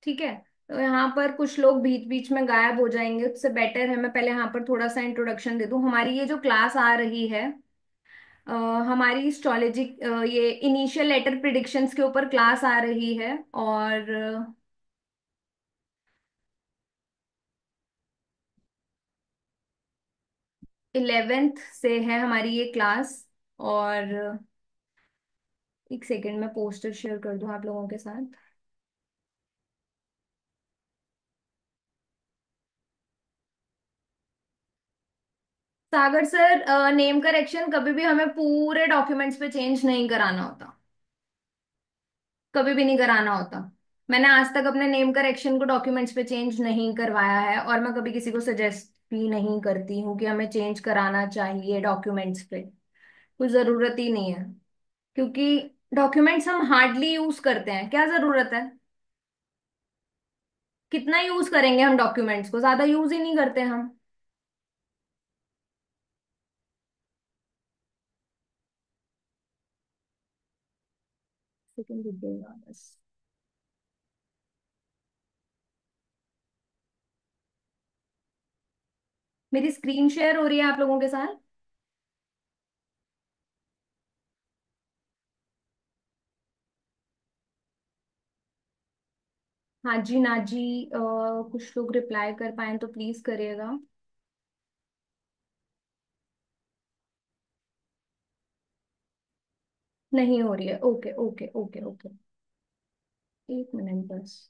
ठीक है। तो यहाँ पर कुछ लोग बीच बीच में गायब हो जाएंगे, उससे बेटर है मैं पहले यहाँ पर थोड़ा सा इंट्रोडक्शन दे दूं। हमारी ये जो क्लास आ रही है, अ, हमारी एस्ट्रोलॉजी, ये इनिशियल लेटर प्रिडिक्शंस के ऊपर क्लास आ रही है, और 11th से है हमारी ये क्लास। और एक सेकेंड में पोस्टर शेयर कर दूं आप लोगों के साथ। सागर सर, नेम करेक्शन कभी भी हमें पूरे डॉक्यूमेंट्स पे चेंज नहीं कराना होता, कभी भी नहीं कराना होता। मैंने आज तक अपने नेम करेक्शन को डॉक्यूमेंट्स पे चेंज नहीं करवाया है, और मैं कभी किसी को सजेस्ट भी नहीं करती हूँ कि हमें चेंज कराना चाहिए डॉक्यूमेंट्स पे। कोई जरूरत ही नहीं है, क्योंकि डॉक्यूमेंट्स हम हार्डली यूज करते हैं, क्या जरूरत है। कितना यूज करेंगे हम डॉक्यूमेंट्स को, ज्यादा यूज ही नहीं करते हम। सेकंड रुक जाएगा बस। मेरी स्क्रीन शेयर हो रही है आप लोगों के साथ। हाँ जी ना जी, कुछ लोग रिप्लाई कर पाए तो प्लीज करिएगा। नहीं हो रही है, ओके ओके ओके ओके। एक मिनट बस।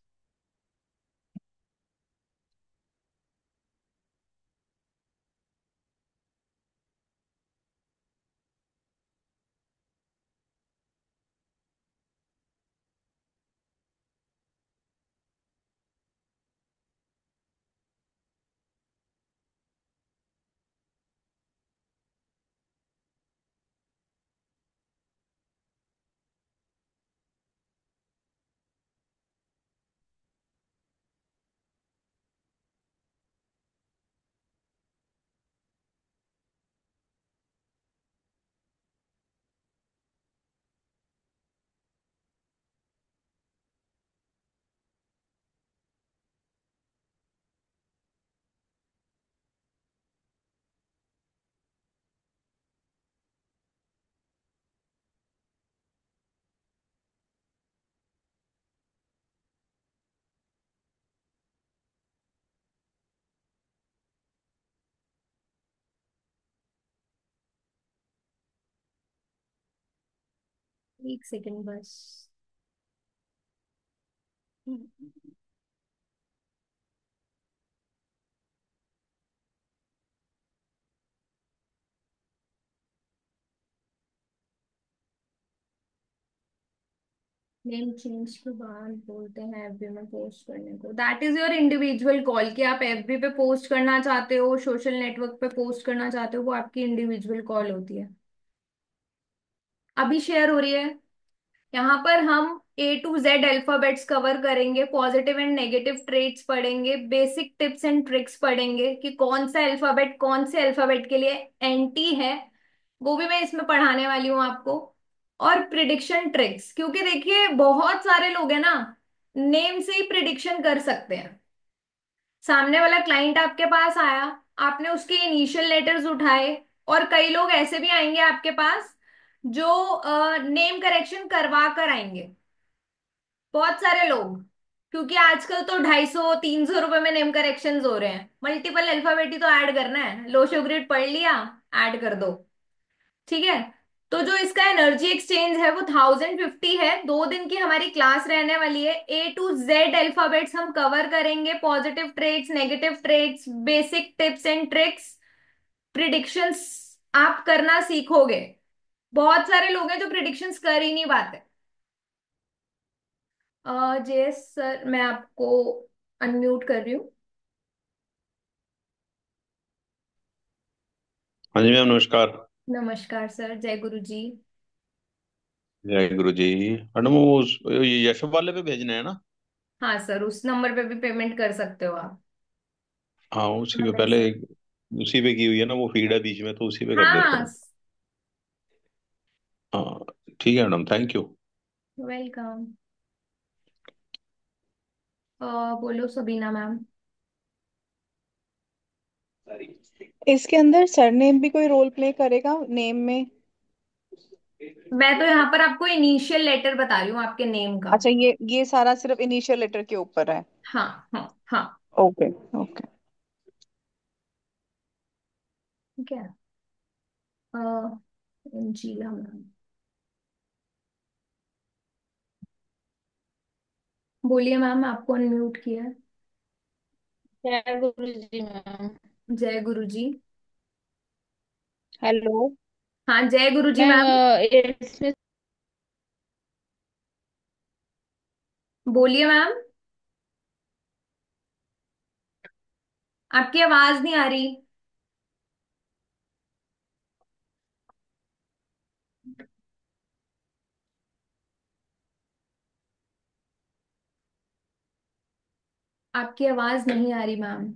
एक सेकंड बस। नेम चेंज के बाद बोलते हैं एफबी में पोस्ट करने को, that is your individual call कि आप एफबी पे पोस्ट करना चाहते हो, सोशल नेटवर्क पे पोस्ट करना चाहते हो, वो आपकी इंडिविजुअल कॉल होती है। अभी शेयर हो रही है। यहाँ पर हम A to Z alphabets cover करेंगे, पॉजिटिव एंड नेगेटिव ट्रेट्स पढ़ेंगे, बेसिक टिप्स एंड ट्रिक्स पढ़ेंगे कि कौन सा अल्फाबेट कौन से अल्फाबेट के लिए एंटी है, वो भी मैं इसमें पढ़ाने वाली हूँ आपको। और प्रिडिक्शन ट्रिक्स, क्योंकि देखिए बहुत सारे लोग हैं ना, नेम से ही प्रिडिक्शन कर सकते हैं। सामने वाला क्लाइंट आपके पास आया, आपने उसके इनिशियल लेटर्स उठाए, और कई लोग ऐसे भी आएंगे आपके पास जो नेम करेक्शन करवा कर आएंगे, बहुत सारे लोग। क्योंकि आजकल तो 250-300 रुपए में नेम करेक्शंस हो रहे हैं, मल्टीपल अल्फाबेट ही तो ऐड करना है, लो शुगरेट पढ़ लिया, ऐड कर दो। ठीक है। तो जो इसका एनर्जी एक्सचेंज है वो 1050 है। 2 दिन की हमारी क्लास रहने वाली है। A to Z अल्फाबेट्स हम कवर करेंगे, positive traits, negative traits, basic tips and tricks, predictions आप करना सीखोगे। बहुत सारे लोग हैं जो प्रिडिक्शंस कर ही नहीं पाते। जे सर, मैं आपको अनम्यूट कर रही हूँ। हाँ जी मैम, नमस्कार। नमस्कार सर, जय गुरु जी। जय गुरु जी। मैडम वो ये यशव वाले पे भेजना है ना? हाँ सर, उस नंबर पे भी पेमेंट कर सकते हो आप। हाँ, उसी हाँ पे पहले, पैसे। उसी पे की हुई है ना, वो फीड है बीच में, तो उसी पे कर देता हाँ। हूँ। हाँ, ठीक है मैडम, थैंक यू। वेलकम। बोलो सबीना मैम। इसके अंदर सरनेम भी कोई रोल प्ले करेगा नेम में? मैं तो यहाँ पर आपको इनिशियल लेटर बता रही हूँ आपके नेम का। अच्छा, ये सारा सिर्फ इनिशियल लेटर के ऊपर है। हाँ हाँ हाँ। Okay okay. ठीक है। इंजीला मैम, बोलिए मैम, आपको अनम्यूट किया है। जय गुरु जी मैम। जय गुरु जी। हेलो हाँ, जय गुरु जी मैम। मैम। इसमें बोलिए मैम, आपकी आवाज नहीं आ रही। आपकी आवाज नहीं आ रही मैम।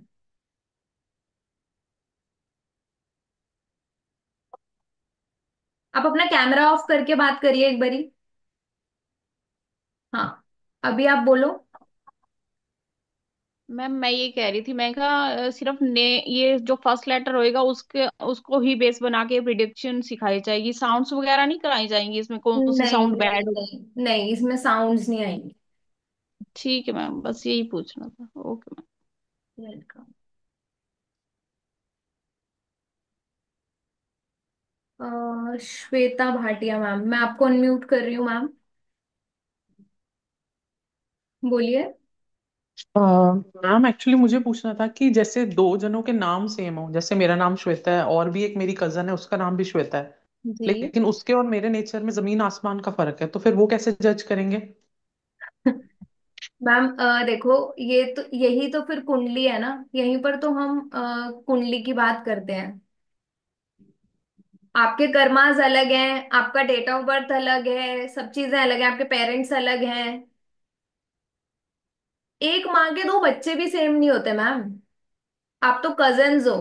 आप अपना कैमरा ऑफ करके बात करिए एक बारी। हाँ, अभी आप बोलो। मैम मैं ये कह रही थी, मैं कहा सिर्फ ने ये जो फर्स्ट लेटर होएगा उसके उसको ही बेस बना के प्रिडिक्शन सिखाई जाएगी, साउंड्स वगैरह नहीं कराई जाएंगी इसमें? कौन सी नहीं साउंड नहीं बैड हो? नहीं नहीं, इसमें साउंड्स नहीं आएंगे। ठीक है मैम, बस यही पूछना था। Okay ma'am. Welcome. Shweta Bhatia ma'am, मैं आपको अनम्यूट कर रही हूँ मैम। बोलिए। मैम एक्चुअली मुझे पूछना था कि जैसे दो जनों के नाम सेम हो, जैसे मेरा नाम श्वेता है और भी एक मेरी कजन है उसका नाम भी श्वेता है, जी। लेकिन उसके और मेरे नेचर में जमीन आसमान का फर्क है, तो फिर वो कैसे जज करेंगे? मैम देखो, ये तो यही तो फिर कुंडली है ना, यहीं पर तो हम कुंडली की बात करते हैं। आपके कर्मास अलग हैं, आपका डेट ऑफ बर्थ अलग है, सब चीजें अलग हैं, आपके पेरेंट्स अलग हैं। एक माँ के दो बच्चे भी सेम नहीं होते मैम। आप तो कजन्स हो।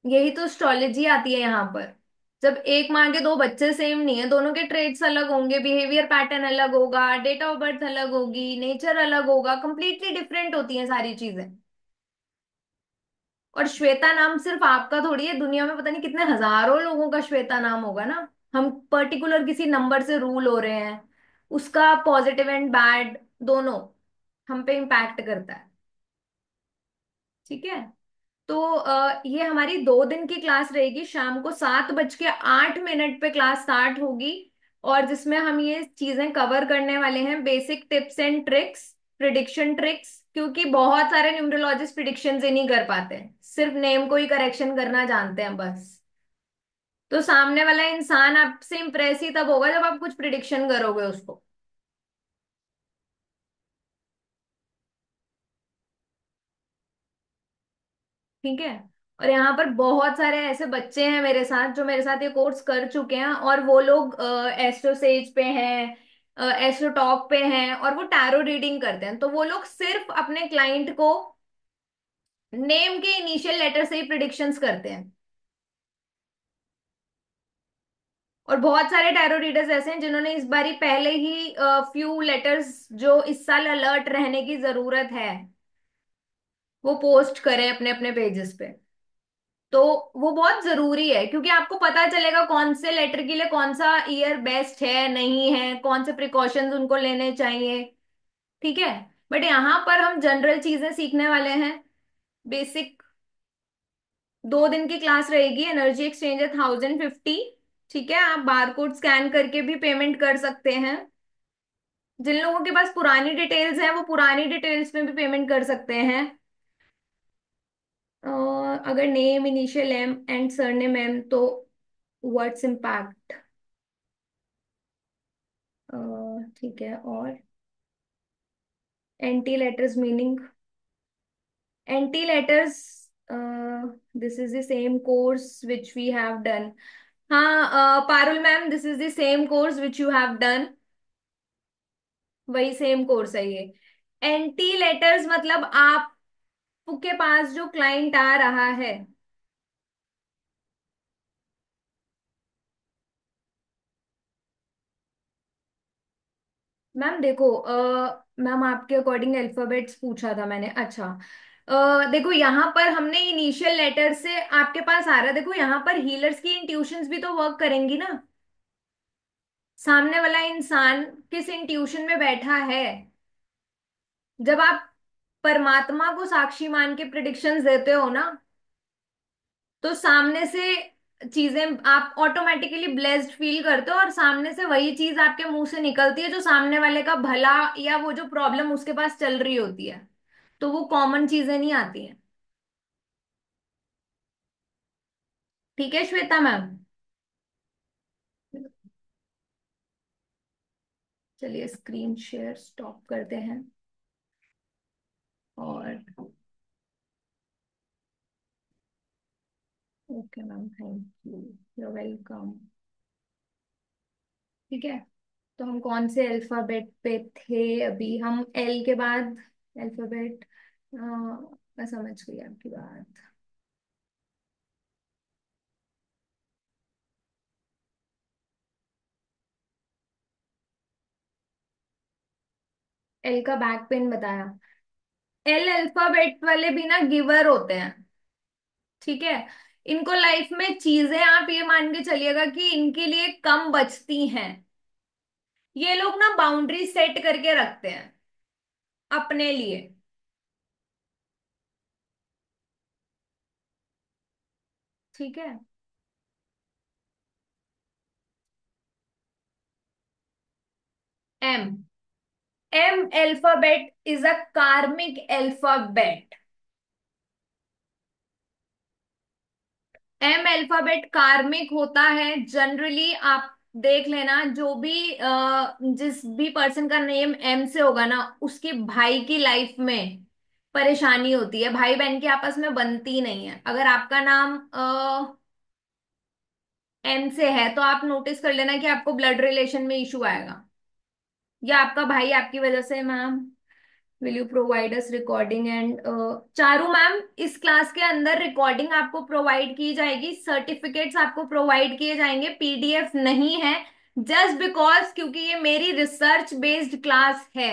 यही तो एस्ट्रोलॉजी आती है यहाँ पर। जब एक माँ के दो बच्चे सेम नहीं है, दोनों के ट्रेड्स अलग होंगे, बिहेवियर पैटर्न अलग होगा, डेट ऑफ बर्थ अलग होगी, नेचर अलग होगा, कंप्लीटली डिफरेंट होती हैं सारी चीजें। और श्वेता नाम सिर्फ आपका थोड़ी है, दुनिया में पता नहीं कितने हजारों लोगों का श्वेता नाम होगा ना। हम पर्टिकुलर किसी नंबर से रूल हो रहे हैं, उसका पॉजिटिव एंड बैड दोनों हम पे इम्पैक्ट करता है। ठीक है। तो ये हमारी 2 दिन की क्लास रहेगी, शाम को 7:08 पे क्लास स्टार्ट होगी। और जिसमें हम ये चीजें कवर करने वाले हैं, basic tips and tricks, prediction tricks, क्योंकि बहुत सारे न्यूमरोलॉजिस्ट प्रिडिक्शन ही नहीं कर पाते हैं, सिर्फ नेम को ही करेक्शन करना जानते हैं बस। तो सामने वाला इंसान आपसे इंप्रेस ही तब होगा जब आप कुछ प्रिडिक्शन करोगे उसको। ठीक है। और यहाँ पर बहुत सारे ऐसे बच्चे हैं मेरे साथ जो मेरे साथ ये कोर्स कर चुके हैं, और वो लोग एस्ट्रो सेज पे हैं, एस्ट्रो टॉक पे हैं, और वो टैरो रीडिंग करते हैं। तो वो लोग सिर्फ अपने क्लाइंट को नेम के इनिशियल लेटर से ही प्रिडिक्शंस करते हैं। और बहुत सारे टैरो रीडर्स ऐसे हैं जिन्होंने इस बारी पहले ही फ्यू लेटर्स जो इस साल अलर्ट रहने की जरूरत है वो पोस्ट करें अपने अपने पेजेस पे। तो वो बहुत जरूरी है, क्योंकि आपको पता चलेगा कौन से लेटर के लिए कौन सा ईयर बेस्ट है, नहीं है, कौन से प्रिकॉशंस उनको लेने चाहिए। ठीक है। बट यहाँ पर हम जनरल चीजें सीखने वाले हैं, बेसिक। 2 दिन की क्लास रहेगी, एनर्जी एक्सचेंज है 1050। ठीक है, आप बार कोड स्कैन करके भी पेमेंट कर सकते हैं। जिन लोगों के पास पुरानी डिटेल्स है वो पुरानी डिटेल्स में भी पेमेंट कर सकते हैं। अगर name initial M and surname M, तो व्हाट्स इम्पैक्ट। ठीक है। और anti letters meaning, anti letters, this is the same course which we have done. हाँ Parul ma'am, this is the same course which you have done. वही सेम कोर्स है ये। एंटी लेटर्स मतलब आपके पास जो क्लाइंट आ रहा है, मैम देखो, मैम आपके अकॉर्डिंग अल्फाबेट्स पूछा था मैंने। अच्छा, देखो यहाँ पर हमने इनिशियल लेटर से आपके पास आ रहा है। देखो यहाँ पर हीलर्स की इंट्यूशंस भी तो वर्क करेंगी ना। सामने वाला इंसान किस इंट्यूशन में बैठा है, जब आप परमात्मा को साक्षी मान के प्रिडिक्शंस देते हो ना, तो सामने से चीजें आप ऑटोमेटिकली ब्लेस्ड फील करते हो, और सामने से वही चीज आपके मुंह से निकलती है जो सामने वाले का भला, या वो जो प्रॉब्लम उसके पास चल रही होती है। तो वो कॉमन चीजें नहीं आती हैं। ठीक है श्वेता मैम। चलिए स्क्रीन शेयर स्टॉप करते हैं। और okay ma'am, thank you, you welcome. ठीक है। तो हम कौन से अल्फाबेट पे थे अभी? हम एल के बाद अल्फाबेट, मैं समझ गई आपकी बात। एल का बैक पेन बताया। एल अल्फाबेट वाले भी ना गिवर होते हैं। ठीक है। इनको लाइफ में चीजें आप ये मान के चलिएगा कि इनके लिए कम बचती हैं। ये लोग ना बाउंड्री सेट करके रखते हैं अपने लिए। ठीक है। M, M alphabet is a karmic alphabet. M alphabet कार्मिक होता है जनरली। आप देख लेना, जो भी जिस भी पर्सन का नेम एम से होगा ना, उसके भाई की लाइफ में परेशानी होती है। भाई बहन की आपस में बनती नहीं है। अगर आपका नाम एम से है तो आप नोटिस कर लेना कि आपको ब्लड रिलेशन में इशू आएगा, या आपका भाई आपकी वजह से। Ma'am will you provide us recording and, Charu ma'am, इस क्लास के अंदर रिकॉर्डिंग आपको प्रोवाइड की जाएगी, सर्टिफिकेट्स आपको प्रोवाइड किए जाएंगे, पीडीएफ नहीं है। जस्ट बिकॉज क्योंकि ये मेरी रिसर्च बेस्ड क्लास है,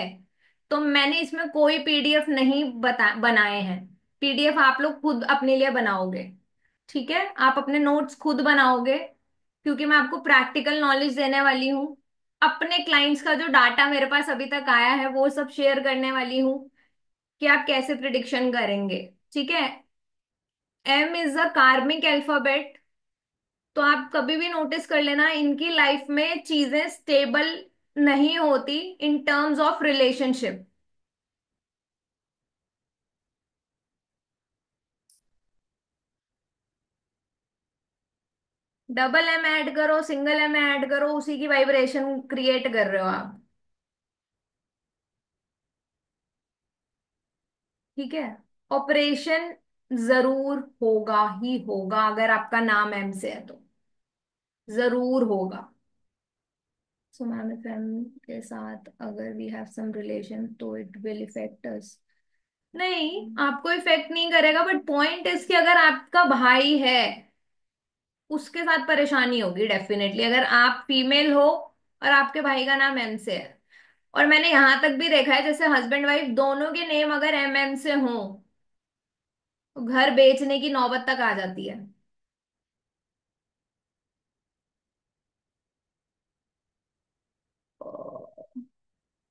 तो मैंने इसमें कोई पीडीएफ नहीं बनाए हैं। पीडीएफ आप लोग खुद अपने लिए बनाओगे। ठीक है, आप अपने नोट्स खुद बनाओगे, क्योंकि मैं आपको प्रैक्टिकल नॉलेज देने वाली हूँ। अपने क्लाइंट्स का जो डाटा मेरे पास अभी तक आया है वो सब शेयर करने वाली हूँ, कि आप कैसे प्रिडिक्शन करेंगे। ठीक है। M is a karmic alphabet. तो आप कभी भी नोटिस कर लेना, इनकी लाइफ में चीजें स्टेबल नहीं होती in terms of relationship. Double M add करो, सिंगल एम ऐड करो, उसी की वाइब्रेशन क्रिएट कर रहे हो आप। ठीक है। ऑपरेशन जरूर होगा ही होगा, अगर आपका नाम एम से है तो जरूर होगा। सो मैम इफ एम के साथ अगर वी हैव सम रिलेशन तो इट विल इफेक्ट अस। नहीं, आपको इफेक्ट नहीं करेगा, बट पॉइंट इज कि अगर आपका भाई है उसके साथ परेशानी होगी डेफिनेटली, अगर आप फीमेल हो और आपके भाई का नाम एम से है। और मैंने यहां तक भी देखा है, जैसे हस्बैंड वाइफ दोनों के नेम अगर एम एम से हों तो घर बेचने की नौबत तक आ जाती है।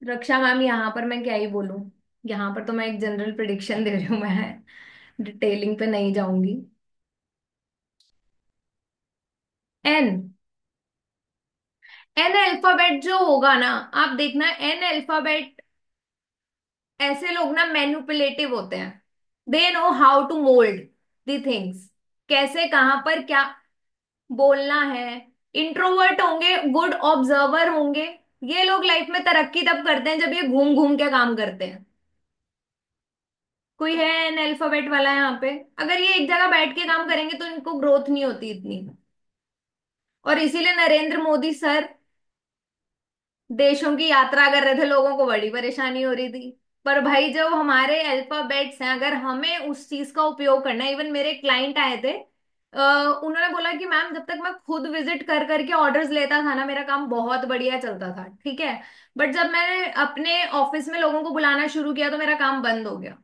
रक्षा मैम, यहाँ पर मैं क्या ही बोलूं। यहाँ पर तो मैं एक जनरल प्रिडिक्शन दे रही हूँ, मैं डिटेलिंग पे नहीं जाऊंगी। एन, एन अल्फाबेट जो होगा ना, आप देखना एन अल्फाबेट, ऐसे लोग ना मैनिपुलेटिव होते हैं। They know how to mould the things, कैसे कहां पर क्या बोलना है। इंट्रोवर्ट होंगे, गुड ऑब्जर्वर होंगे। ये लोग लाइफ में तरक्की तब करते हैं जब ये घूम घूम के काम करते हैं। कोई है एन अल्फाबेट वाला यहाँ पे? अगर ये एक जगह बैठ के काम करेंगे तो इनको ग्रोथ नहीं होती इतनी। और इसीलिए नरेंद्र मोदी सर देशों की यात्रा कर रहे थे, लोगों को बड़ी परेशानी हो रही थी। पर भाई जब हमारे अल्फाबेट्स हैं, अगर हमें उस चीज का उपयोग करना है। इवन मेरे क्लाइंट आए थे, उन्होंने बोला कि मैम जब तक मैं खुद विजिट कर करके ऑर्डर्स लेता था ना, मेरा काम बहुत बढ़िया चलता था, ठीक है। बट जब मैंने अपने ऑफिस में लोगों को बुलाना शुरू किया तो मेरा काम बंद हो गया।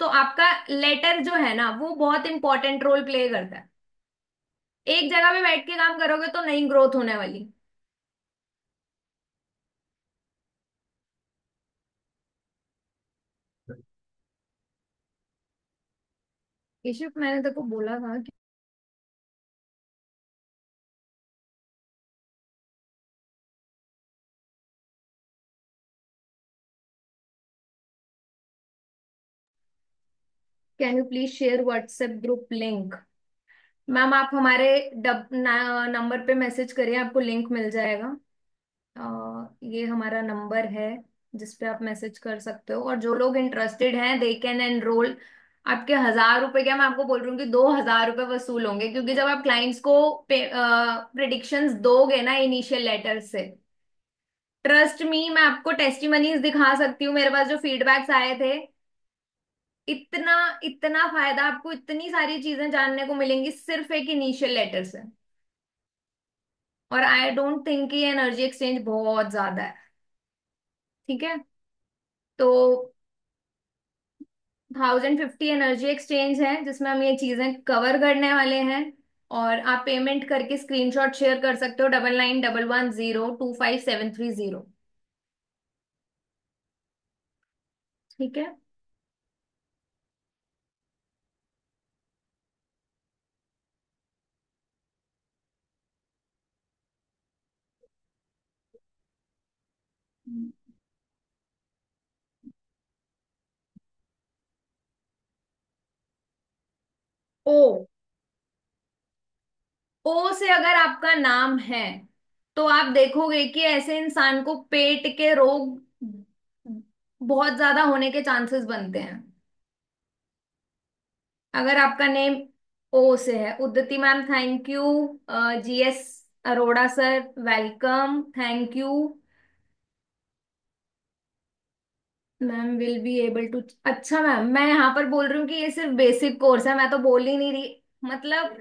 तो आपका लेटर जो है ना, वो बहुत इंपॉर्टेंट रोल प्ले करता है। एक जगह पे बैठ के काम करोगे तो नहीं ग्रोथ होने वाली। केशव, मैंने तेको बोला था। Can you please share WhatsApp group link? Ma'am आप हमारे नंबर पे मैसेज करिए, आपको लिंक मिल जाएगा। ये हमारा नंबर है जिस पे आप मैसेज कर सकते हो, और जो लोग इंटरेस्टेड हैं दे कैन एनरोल। आपके 1,000 रुपए क्या, मैं आपको बोल रही हूँ कि 2,000 रुपए वसूल होंगे, क्योंकि जब आप क्लाइंट्स को प्रिडिक्शंस दोगे ना इनिशियल लेटर से, ट्रस्ट मी, मैं आपको टेस्टिमनीज दिखा सकती हूँ, मेरे पास जो फीडबैक्स आए थे। इतना इतना फायदा आपको, इतनी सारी चीजें जानने को मिलेंगी सिर्फ एक इनिशियल लेटर से। और आई डोंट थिंक कि एनर्जी एक्सचेंज बहुत ज्यादा है। ठीक है। तो 1,050 एनर्जी एक्सचेंज है जिसमें हम ये चीजें कवर करने वाले हैं। और आप पेमेंट करके स्क्रीनशॉट शेयर कर सकते हो, 9911025730। ठीक है। ओ, ओ से अगर आपका नाम है तो आप देखोगे कि ऐसे इंसान को पेट के रोग बहुत ज्यादा होने के चांसेस बनते हैं। अगर आपका नेम ओ से है। Uddhati ma'am thank you. G S Arora sir welcome, thank you. Ma'am will be able to. अच्छा मैम, मैं यहाँ पर बोल रही हूँ कि ये सिर्फ बेसिक कोर्स है, मैं तो बोल ही नहीं रही। मतलब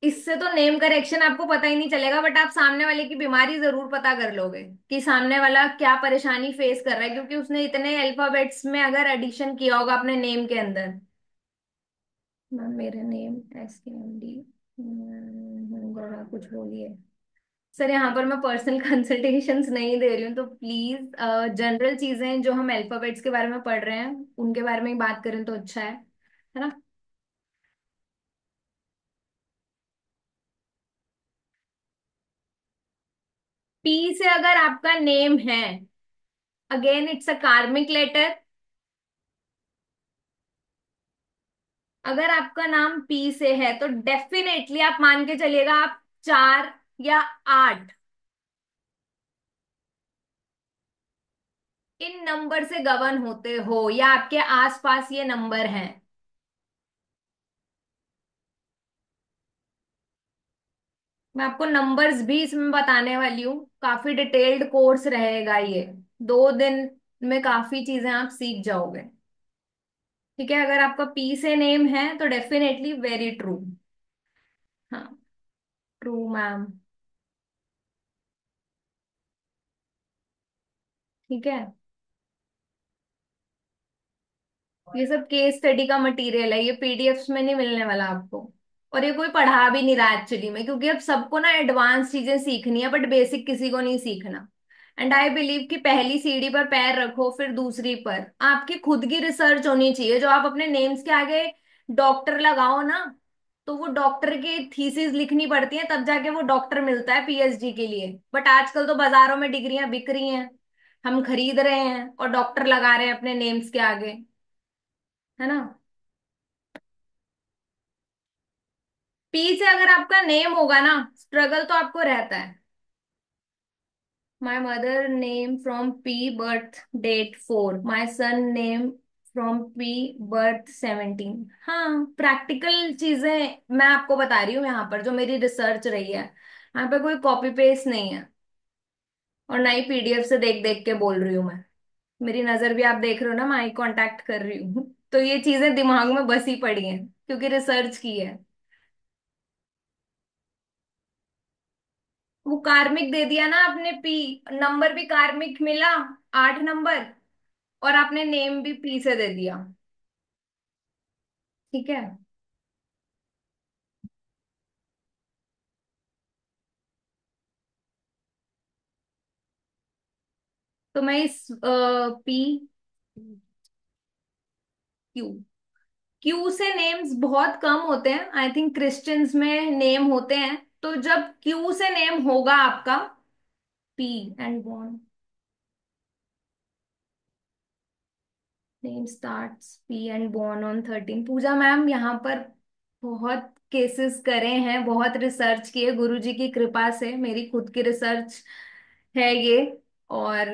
इससे तो नेम करेक्शन आपको पता ही नहीं चलेगा, बट आप सामने वाले की बीमारी जरूर पता कर लोगे कि सामने वाला क्या परेशानी फेस कर रहा है, क्योंकि उसने इतने अल्फाबेट्स में अगर एडिशन किया होगा अपने नेम के अंदर। मैम मेरा नेम SKMD, जरा कुछ बोलिए। सर यहाँ पर मैं पर्सनल कंसल्टेशंस नहीं दे रही हूँ, तो प्लीज जनरल चीजें जो हम अल्फाबेट्स के बारे में पढ़ रहे हैं उनके बारे में ही बात करें तो अच्छा है। है ना। पी से अगर आपका नेम है, अगेन इट्स अ कार्मिक लेटर। अगर आपका नाम पी से है तो डेफिनेटली आप मान के चलिएगा, आप 4 या 8 इन नंबर से गवर्न होते हो, या आपके आसपास ये नंबर हैं। मैं आपको नंबर्स भी इसमें बताने वाली हूँ, काफी डिटेल्ड कोर्स रहेगा ये। 2 दिन में काफी चीजें आप सीख जाओगे। ठीक है, अगर आपका पी से नेम है तो डेफिनेटली वेरी ट्रू। हाँ, ट्रू मैम। ठीक है, ये सब केस स्टडी का मटेरियल है, ये पीडीएफ्स में नहीं मिलने वाला आपको। और ये कोई पढ़ा भी नहीं रहा एक्चुअली में, क्योंकि अब सबको ना एडवांस चीजें सीखनी है, बट बेसिक किसी को नहीं सीखना। एंड आई बिलीव कि पहली सीढ़ी पर पैर रखो, फिर दूसरी पर आपकी खुद की रिसर्च होनी चाहिए। जो आप अपने नेम्स के आगे डॉक्टर लगाओ ना, तो वो डॉक्टर की थीसिस लिखनी पड़ती है, तब जाके वो डॉक्टर मिलता है पीएचडी के लिए। बट आजकल तो बाजारों में डिग्रियां बिक रही हैं, हम खरीद रहे हैं और डॉक्टर लगा रहे हैं अपने नेम्स के आगे, है ना। पी से अगर आपका नेम होगा ना, स्ट्रगल तो आपको रहता है। My mother name from P, birth date 4, my son name from P, birth 17। हाँ, प्रैक्टिकल चीजें मैं आपको बता रही हूँ यहाँ पर, जो मेरी रिसर्च रही है। यहाँ पे कोई कॉपी पेस्ट नहीं है, और ना ही पीडीएफ से देख देख के बोल रही हूँ मैं। मेरी नजर भी आप देख रहे हो ना, मैं आई कांटेक्ट कर रही हूँ। तो ये चीजें दिमाग में बसी पड़ी हैं, क्योंकि रिसर्च की है। वो कार्मिक दे दिया ना आपने, पी नंबर भी कार्मिक मिला, 8 नंबर, और आपने नेम भी पी से दे दिया। ठीक है, तो मैं इस पी, क्यू, क्यू से नेम्स बहुत कम होते हैं, आई थिंक क्रिश्चियंस में नेम होते हैं। तो जब क्यू से नेम होगा आपका, P and born, name starts P and born on 13। Pooja ma'am यहाँ पर बहुत केसेस करे हैं, बहुत रिसर्च की है, गुरु जी की कृपा से। मेरी खुद की रिसर्च है ये। और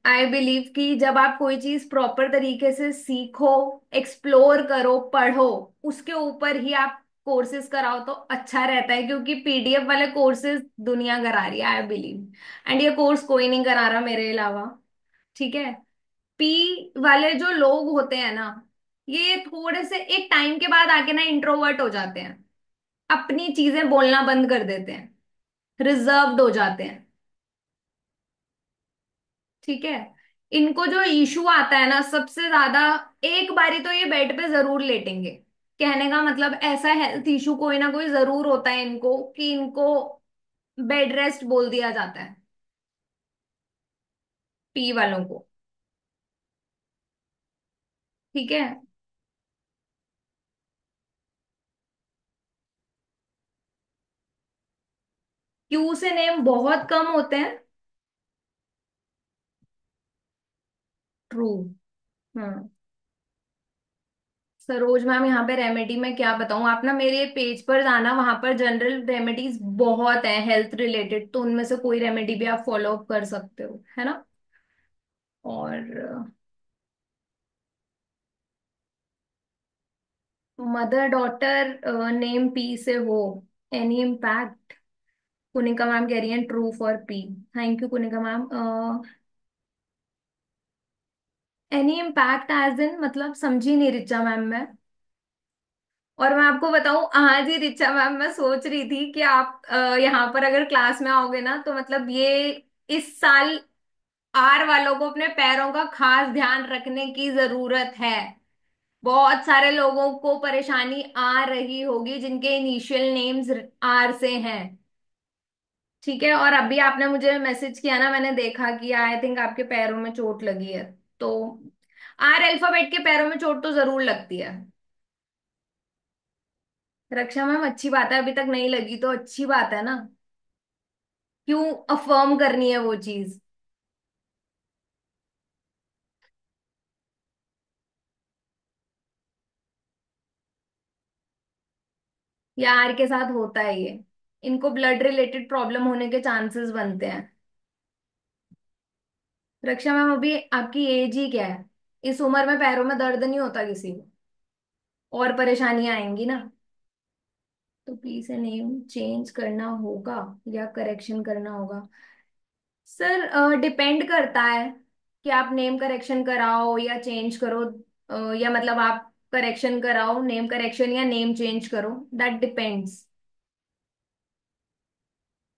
आई बिलीव कि जब आप कोई चीज प्रॉपर तरीके से सीखो, एक्सप्लोर करो, पढ़ो, उसके ऊपर ही आप कोर्सेज कराओ तो अच्छा रहता है, क्योंकि पीडीएफ वाले कोर्सेज दुनिया करा रही है आई बिलीव। एंड ये कोर्स कोई नहीं करा रहा मेरे अलावा। ठीक है, पी वाले जो लोग होते हैं ना, ये थोड़े से एक टाइम के बाद आके ना इंट्रोवर्ट हो जाते हैं, अपनी चीजें बोलना बंद कर देते हैं, रिजर्व्ड हो जाते हैं। ठीक है, इनको जो इशू आता है ना सबसे ज्यादा, एक बारी तो ये बेड पे जरूर लेटेंगे। कहने का मतलब ऐसा हेल्थ इशू कोई ना कोई जरूर होता है इनको, कि इनको बेड रेस्ट बोल दिया जाता है, पी वालों को। ठीक है, क्यू से नेम बहुत कम होते हैं। ट्रू। हम्म। सरोज मैम, यहाँ पे रेमेडी में क्या बताऊं, आप ना मेरे पेज पर जाना, वहां पर जनरल रेमेडीज बहुत है हेल्थ रिलेटेड, तो उनमें से कोई रेमेडी भी आप फॉलो अप कर सकते हो, है ना। और मदर डॉटर नेम पी से हो, एनी इम्पैक्ट। कुनिका मैम कह रही हैं true for P. Thank you Kunika ma'am. Any impact as in मतलब समझी नहीं रिचा मैम मैं। और मैं आपको बताऊं, हाँ जी रिचा मैम, मैं सोच रही थी कि आप यहाँ पर अगर क्लास में आओगे ना, तो मतलब ये इस साल आर वालों को अपने पैरों का खास ध्यान रखने की जरूरत है। बहुत सारे लोगों को परेशानी आ रही होगी जिनके इनिशियल नेम्स आर से हैं। ठीक है, और अभी आपने मुझे मैसेज किया ना, मैंने देखा कि आई थिंक आपके पैरों में चोट लगी है। तो आर अल्फाबेट के पैरों में चोट तो जरूर लगती है। रक्षा मैम अच्छी बात है, अभी तक नहीं लगी तो अच्छी बात है ना। क्यों अफर्म करनी है वो चीज। यार के साथ होता है ये, इनको ब्लड रिलेटेड प्रॉब्लम होने के चांसेस बनते हैं। रक्षा मैम अभी आपकी एज ही क्या है, इस उम्र में पैरों में दर्द नहीं होता किसी को, और परेशानियां आएंगी ना। तो प्लीज से नेम चेंज करना होगा या करेक्शन करना होगा। सर डिपेंड करता है कि आप नेम करेक्शन कराओ या चेंज करो। या मतलब आप करेक्शन कराओ, नेम करेक्शन या नेम चेंज करो, दैट डिपेंड्स।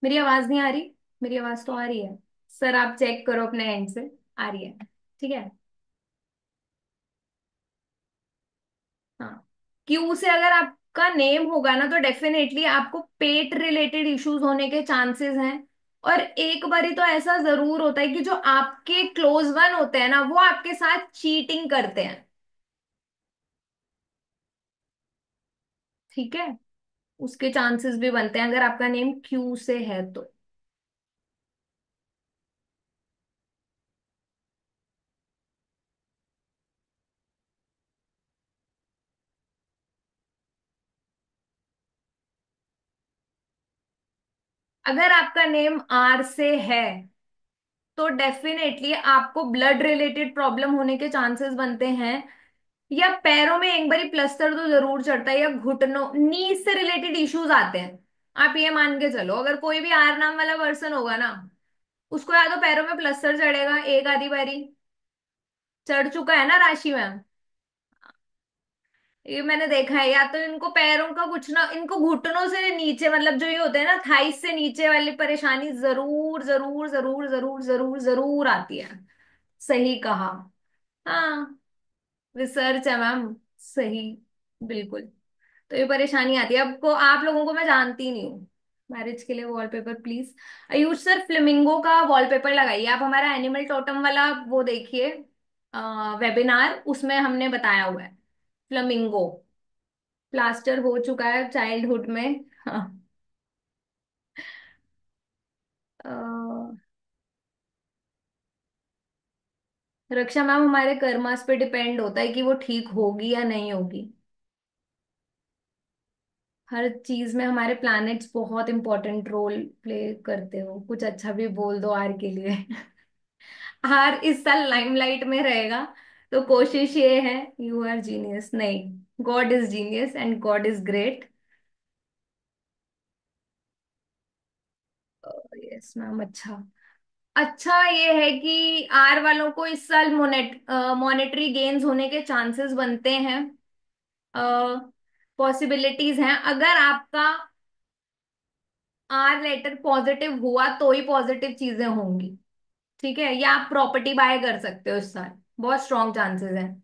मेरी आवाज नहीं आ रही? मेरी आवाज तो आ रही है। सर आप चेक करो अपने एंड से, आ रही है? ठीक है। हाँ, क्यू से अगर आपका नेम होगा ना तो डेफिनेटली आपको पेट रिलेटेड इश्यूज होने के चांसेस हैं। और एक बारी तो ऐसा जरूर होता है कि जो आपके क्लोज वन होते हैं ना वो आपके साथ चीटिंग करते हैं। ठीक है, उसके चांसेस भी बनते हैं अगर आपका नेम क्यू से है तो। अगर आपका नेम आर से है तो डेफिनेटली आपको ब्लड रिलेटेड प्रॉब्लम होने के चांसेस बनते हैं। या पैरों में एक बारी प्लस्तर तो जरूर चढ़ता है, या घुटनों नी से रिलेटेड इश्यूज आते हैं। आप ये मान के चलो अगर कोई भी आर नाम वाला पर्सन होगा ना, उसको या तो पैरों में प्लस्तर चढ़ेगा एक आधी बारी। चढ़ चुका है ना राशि मैम? ये मैंने देखा है, या तो इनको पैरों का कुछ ना, इनको घुटनों से नीचे मतलब जो ये होते हैं ना थाइस से नीचे वाली परेशानी जरूर जरूर जरूर जरूर जरूर जरूर आती है। सही कहा। हाँ, रिसर्च है मैम। सही, बिल्कुल। तो ये परेशानी आती है। आपको, आप लोगों को मैं जानती नहीं हूँ। मैरिज के लिए wallpaper please. Ayush sir flamingo का वॉलपेपर लगाइए आप, हमारा एनिमल टोटम वाला वो देखिए वेबिनार, उसमें हमने बताया हुआ है फ्लेमिंगो। प्लास्टर हो चुका है चाइल्डहुड में। हाँ। अ, रक्षा मैम हमारे कर्मास पे डिपेंड होता है कि वो ठीक होगी या नहीं होगी। हर चीज में हमारे प्लैनेट्स बहुत इंपॉर्टेंट रोल प्ले करते हो। कुछ अच्छा भी बोल दो आर के लिए। आर इस साल लाइमलाइट में रहेगा, तो कोशिश ये है। यू आर जीनियस नहीं, God is genius and God is great. Yes ma'am. अच्छा, अच्छा ये है कि आर वालों को इस साल मॉनेटरी गेन्स होने के चांसेस बनते हैं। पॉसिबिलिटीज हैं अगर आपका आर लेटर पॉजिटिव हुआ तो ही पॉजिटिव चीजें होंगी। ठीक है, या आप प्रॉपर्टी बाय कर सकते हो इस साल, बहुत स्ट्रॉन्ग चांसेस हैं।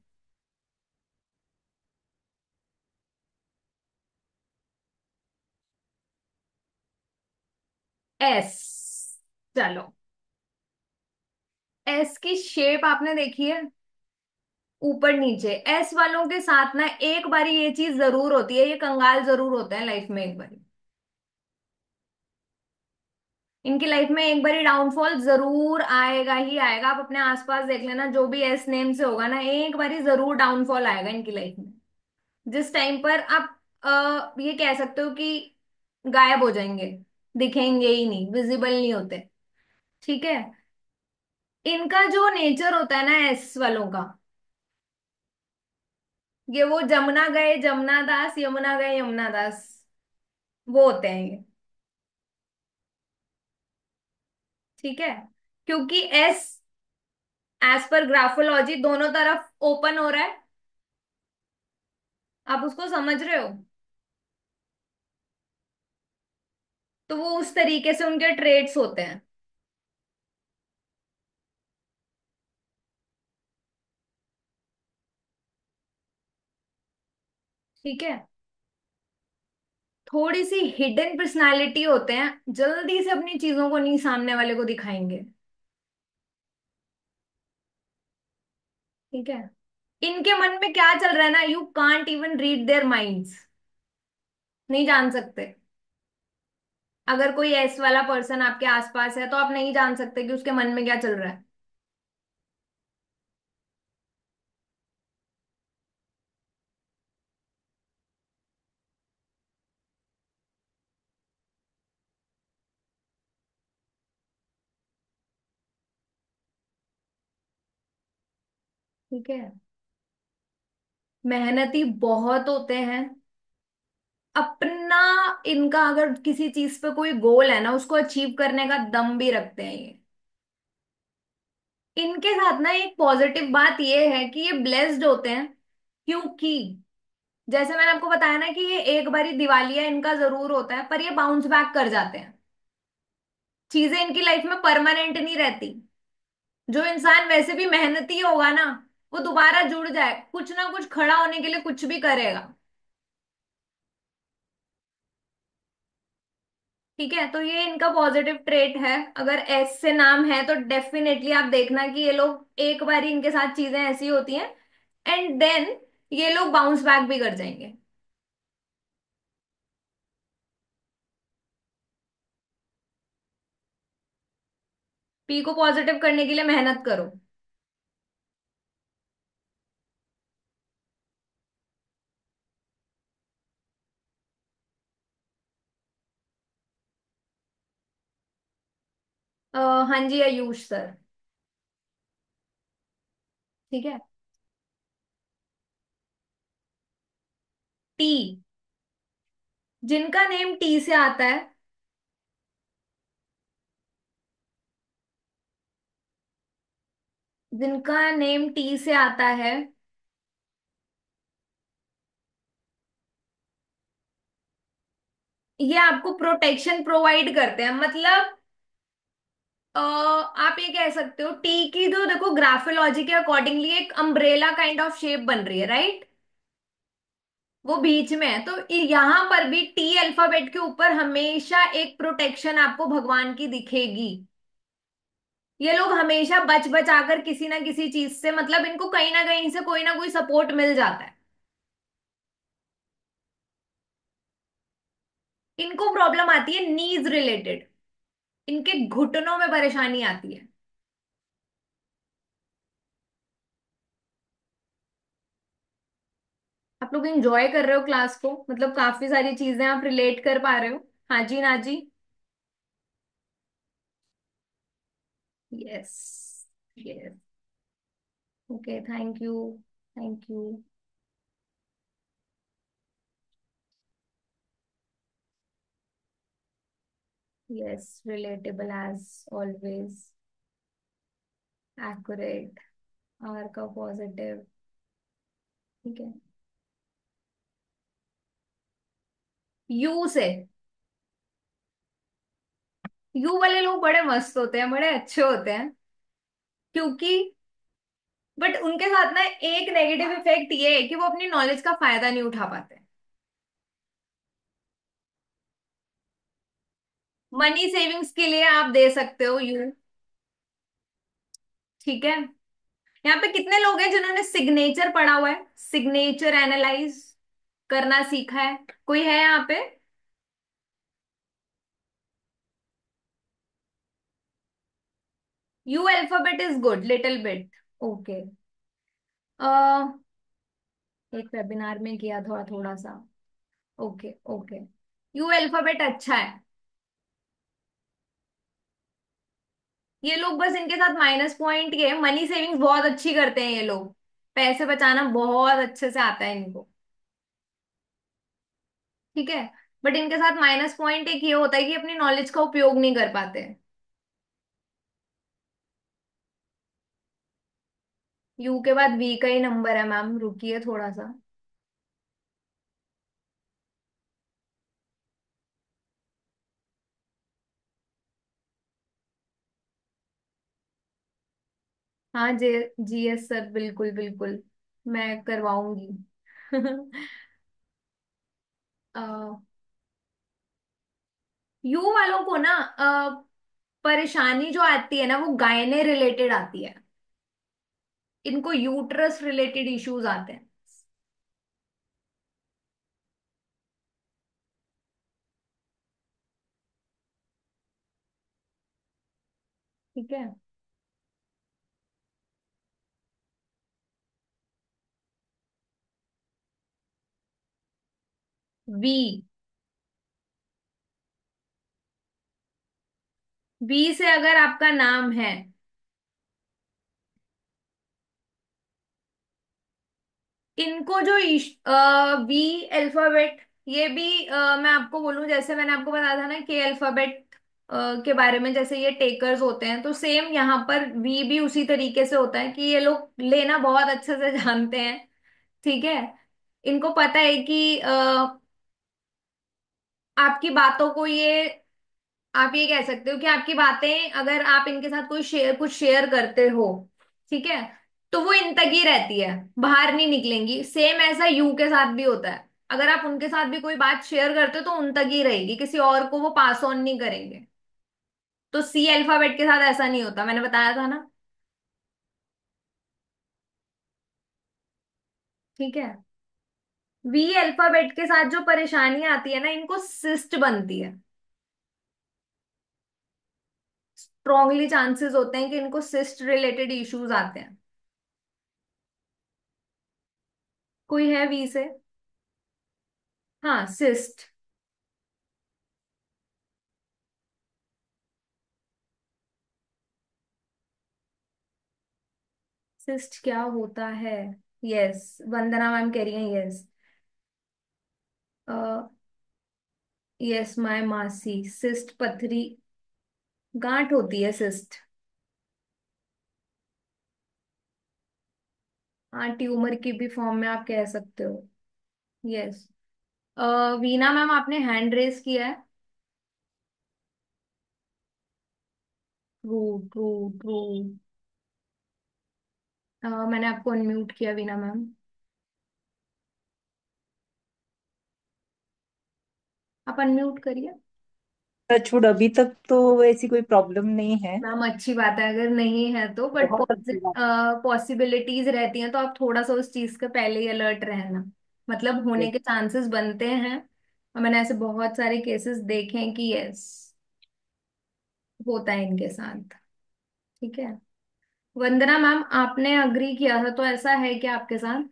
एस, चलो। एस की शेप आपने देखी है, ऊपर नीचे। एस वालों के साथ ना एक बारी ये चीज जरूर होती है, ये कंगाल जरूर होते हैं लाइफ में एक बारी। इनकी लाइफ में एक बारी डाउनफॉल जरूर आएगा ही आएगा। आप अपने आसपास देख लेना, जो भी एस नेम से होगा ना एक बारी जरूर डाउनफॉल आएगा इनकी लाइफ में। जिस टाइम पर आप ये कह सकते हो कि गायब हो जाएंगे, दिखेंगे ही नहीं, विजिबल नहीं होते। ठीक है, इनका जो नेचर होता है ना एस वालों का, ये वो जमुना गए जमुना दास, यमुना गए यमुना दास, वो होते हैं ये। ठीक है, क्योंकि एस एज पर ग्राफोलॉजी दोनों तरफ ओपन हो रहा है। आप उसको समझ रहे हो? तो वो उस तरीके से उनके ट्रेड्स होते हैं। ठीक है, थोड़ी सी हिडन पर्सनालिटी होते हैं, जल्दी से अपनी चीजों को नहीं सामने वाले को दिखाएंगे। ठीक है, इनके मन में क्या चल रहा है ना, you can't even read their minds. नहीं जान सकते। अगर कोई एस वाला पर्सन आपके आसपास है तो आप नहीं जान सकते कि उसके मन में क्या चल रहा है। ठीक है। मेहनती बहुत होते हैं। अपना, इनका अगर किसी चीज पे कोई गोल है ना, उसको अचीव करने का दम भी रखते हैं ये। इनके साथ ना एक पॉजिटिव बात ये है कि ये ब्लेस्ड होते हैं, क्योंकि जैसे मैंने आपको बताया ना कि ये एक बारी दिवालिया इनका जरूर होता है, पर ये बाउंस बैक कर जाते हैं। चीजें इनकी लाइफ में परमानेंट नहीं रहती। जो इंसान वैसे भी मेहनती होगा ना, वो दोबारा जुड़ जाए, कुछ ना कुछ खड़ा होने के लिए कुछ भी करेगा। ठीक है, तो ये इनका पॉजिटिव ट्रेट है। अगर एस से नाम है तो डेफिनेटली आप देखना कि ये लोग एक बारी इनके साथ चीजें ऐसी होती हैं, एंड देन ये लोग बाउंस बैक भी कर जाएंगे। पी को पॉजिटिव करने के लिए मेहनत करो। हाँ जी, आयुष सर। ठीक है। टी। जिनका नेम टी से आता है, जिनका नेम टी से आता है, ये आपको प्रोटेक्शन प्रोवाइड करते हैं। मतलब आप ये कह सकते हो टी की तो देखो ग्राफोलॉजी के अकॉर्डिंगली एक अम्ब्रेला काइंड ऑफ शेप बन रही है, राइट। वो बीच में है, तो यहां पर भी टी अल्फाबेट के ऊपर हमेशा एक प्रोटेक्शन आपको भगवान की दिखेगी। ये लोग हमेशा बच बच आकर किसी ना किसी चीज से, मतलब इनको कहीं ना कहीं से कोई ना कोई सपोर्ट मिल जाता है। इनको प्रॉब्लम आती है नीज रिलेटेड। इनके घुटनों में परेशानी आती है। आप लोग एंजॉय कर रहे हो क्लास को, मतलब काफी सारी चीजें आप रिलेट कर पा रहे हो। हाँ जी, ना जी। Yes. Yes. Okay, thank you. Thank you. Yes, relatable as always. Accurate. R का पॉजिटिव। ठीक है। यू से, यू वाले लोग बड़े मस्त होते हैं, बड़े अच्छे होते हैं, क्योंकि बट उनके साथ ना एक नेगेटिव इफेक्ट ये है कि वो अपनी नॉलेज का फायदा नहीं उठा पाते। मनी सेविंग्स के लिए आप दे सकते हो यू। ठीक है। यहाँ पे कितने लोग हैं जिन्होंने सिग्नेचर पढ़ा हुआ है, सिग्नेचर एनालाइज करना सीखा है? कोई है यहाँ पे? You alphabet is good little bit. Okay. एक वेबिनार में किया थोड़ा थोड़ा सा। Okay okay. यू अल्फाबेट अच्छा है। ये लोग बस, इनके साथ माइनस पॉइंट ये है, मनी सेविंग्स बहुत अच्छी करते हैं ये लोग। पैसे बचाना बहुत अच्छे से आता है इनको। ठीक है। बट इनके साथ माइनस पॉइंट एक ये होता है कि अपनी नॉलेज का उपयोग नहीं कर पाते हैं। यू के बाद वी का ही नंबर है मैम, रुकिए थोड़ा सा। हाँ जी। जी एस सर, बिल्कुल बिल्कुल, मैं करवाऊंगी। यू वालों को ना परेशानी जो आती है ना, वो गायने रिलेटेड आती है। इनको यूट्रस रिलेटेड इश्यूज आते हैं। ठीक है। वी। वी से अगर आपका नाम है, इनको जो वी अल्फाबेट, ये भी मैं आपको बोलूं, जैसे मैंने आपको बताया था ना के अल्फाबेट के बारे में, जैसे ये टेकर्स होते हैं, तो सेम यहाँ पर वी भी उसी तरीके से होता है कि ये लोग लेना बहुत अच्छे से जानते हैं। ठीक है। इनको पता है कि आपकी बातों को ये, आप ये कह सकते हो कि आपकी बातें अगर आप इनके साथ कोई शेयर कुछ शेयर करते हो, ठीक है, तो वो इन तक ही रहती है, बाहर नहीं निकलेंगी। सेम ऐसा यू के साथ भी होता है, अगर आप उनके साथ भी कोई बात शेयर करते हो तो उन तक ही रहेगी, किसी और को वो पास ऑन नहीं करेंगे। तो सी अल्फाबेट के साथ ऐसा नहीं होता, मैंने बताया था ना। ठीक है। वी अल्फाबेट के साथ जो परेशानी आती है ना, इनको सिस्ट बनती है। स्ट्रॉन्गली चांसेस होते हैं कि इनको सिस्ट रिलेटेड इश्यूज आते हैं। कोई है वी से? हाँ, सिस्ट। सिस्ट क्या होता है? यस, वंदना मैम कह रही हैं यस। यस माय मासी, सिस्ट पथरी, गांठ होती है सिस्ट। हाँ, ट्यूमर की भी फॉर्म में आप कह सकते हो। यस। वीना मैम, आपने हैंड रेस किया है। True true true. मैंने आपको अनम्यूट किया वीना मैम। आप अनम्यूट करिए। टचवुड अभी तक तो ऐसी कोई प्रॉब्लम नहीं है। मैम अच्छी बात है अगर नहीं है तो, बट बहुत अच्छी बात है। पॉसिबिलिटीज रहती हैं, तो आप थोड़ा सा उस चीज के पहले ही अलर्ट रहना। मतलब होने के चांसेस बनते हैं, और मैंने ऐसे बहुत सारे केसेस देखे हैं कि यस, होता है इनके साथ। ठीक है। वंदना मैम, आपने अग्री किया था, तो ऐसा है क्या आपके साथ,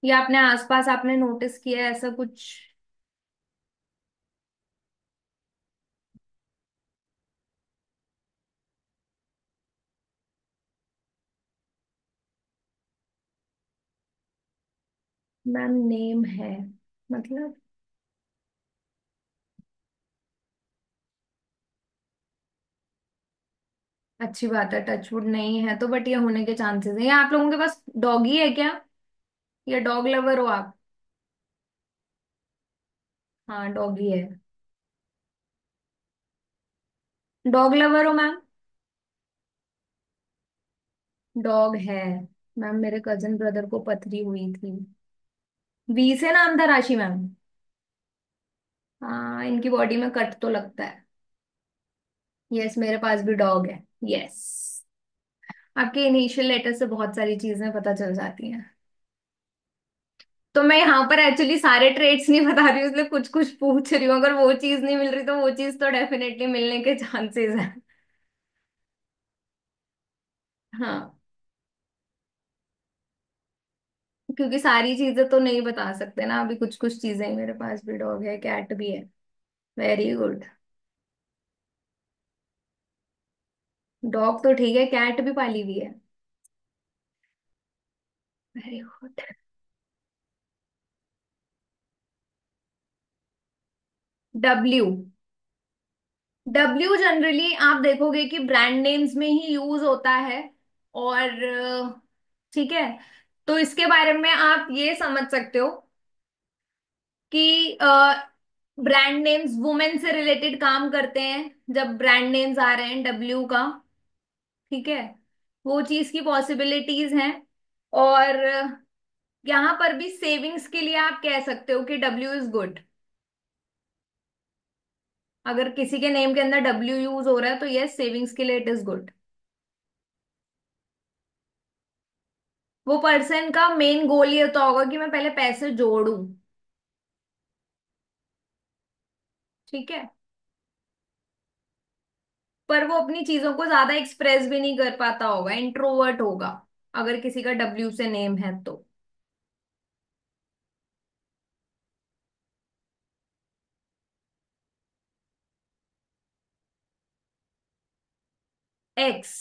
या आपने आसपास आपने नोटिस किया है ऐसा कुछ? मैम नेम है, मतलब अच्छी बात है, टचवुड नहीं है तो, बट ये होने के चांसेस है। या आप लोगों के पास डॉगी है क्या, या डॉग लवर हो आप? हाँ, डॉगी है। डॉग लवर हो मैम? डॉग है। मैम मेरे कजिन ब्रदर को पथरी हुई थी। वी से नाम था राशि मैम। हाँ, इनकी बॉडी में कट तो लगता है। यस, मेरे पास भी डॉग है। यस। आपके इनिशियल लेटर से बहुत सारी चीजें पता चल जाती हैं। तो मैं यहाँ पर एक्चुअली सारे ट्रेड्स नहीं बता रही हूँ, इसलिए कुछ कुछ पूछ रही हूँ। अगर वो चीज नहीं मिल रही तो वो चीज तो डेफिनेटली मिलने के चांसेस है। हाँ, क्योंकि सारी चीजें तो नहीं बता सकते ना, अभी कुछ कुछ चीजें ही। मेरे पास भी डॉग है, कैट भी है। Very good. डॉग तो ठीक है, कैट भी पाली हुई है। Very good. W. W generally आप देखोगे कि ब्रांड नेम्स में ही यूज होता है। और ठीक है, तो इसके बारे में आप ये समझ सकते हो कि ब्रांड नेम्स वुमेन से रिलेटेड काम करते हैं, जब ब्रांड नेम्स आ रहे हैं डब्ल्यू का। ठीक है, वो चीज की पॉसिबिलिटीज हैं। और यहाँ पर भी सेविंग्स के लिए आप कह सकते हो कि डब्ल्यू इज गुड। अगर किसी के नेम के अंदर डब्ल्यू यूज हो रहा है तो यस, सेविंग्स के लिए इट इज गुड। वो पर्सन का मेन गोल ये होता होगा कि मैं पहले पैसे जोड़ूं। ठीक है। पर वो अपनी चीजों को ज्यादा एक्सप्रेस भी नहीं कर पाता होगा, इंट्रोवर्ट होगा, अगर किसी का डब्ल्यू से नेम है तो। एक्स।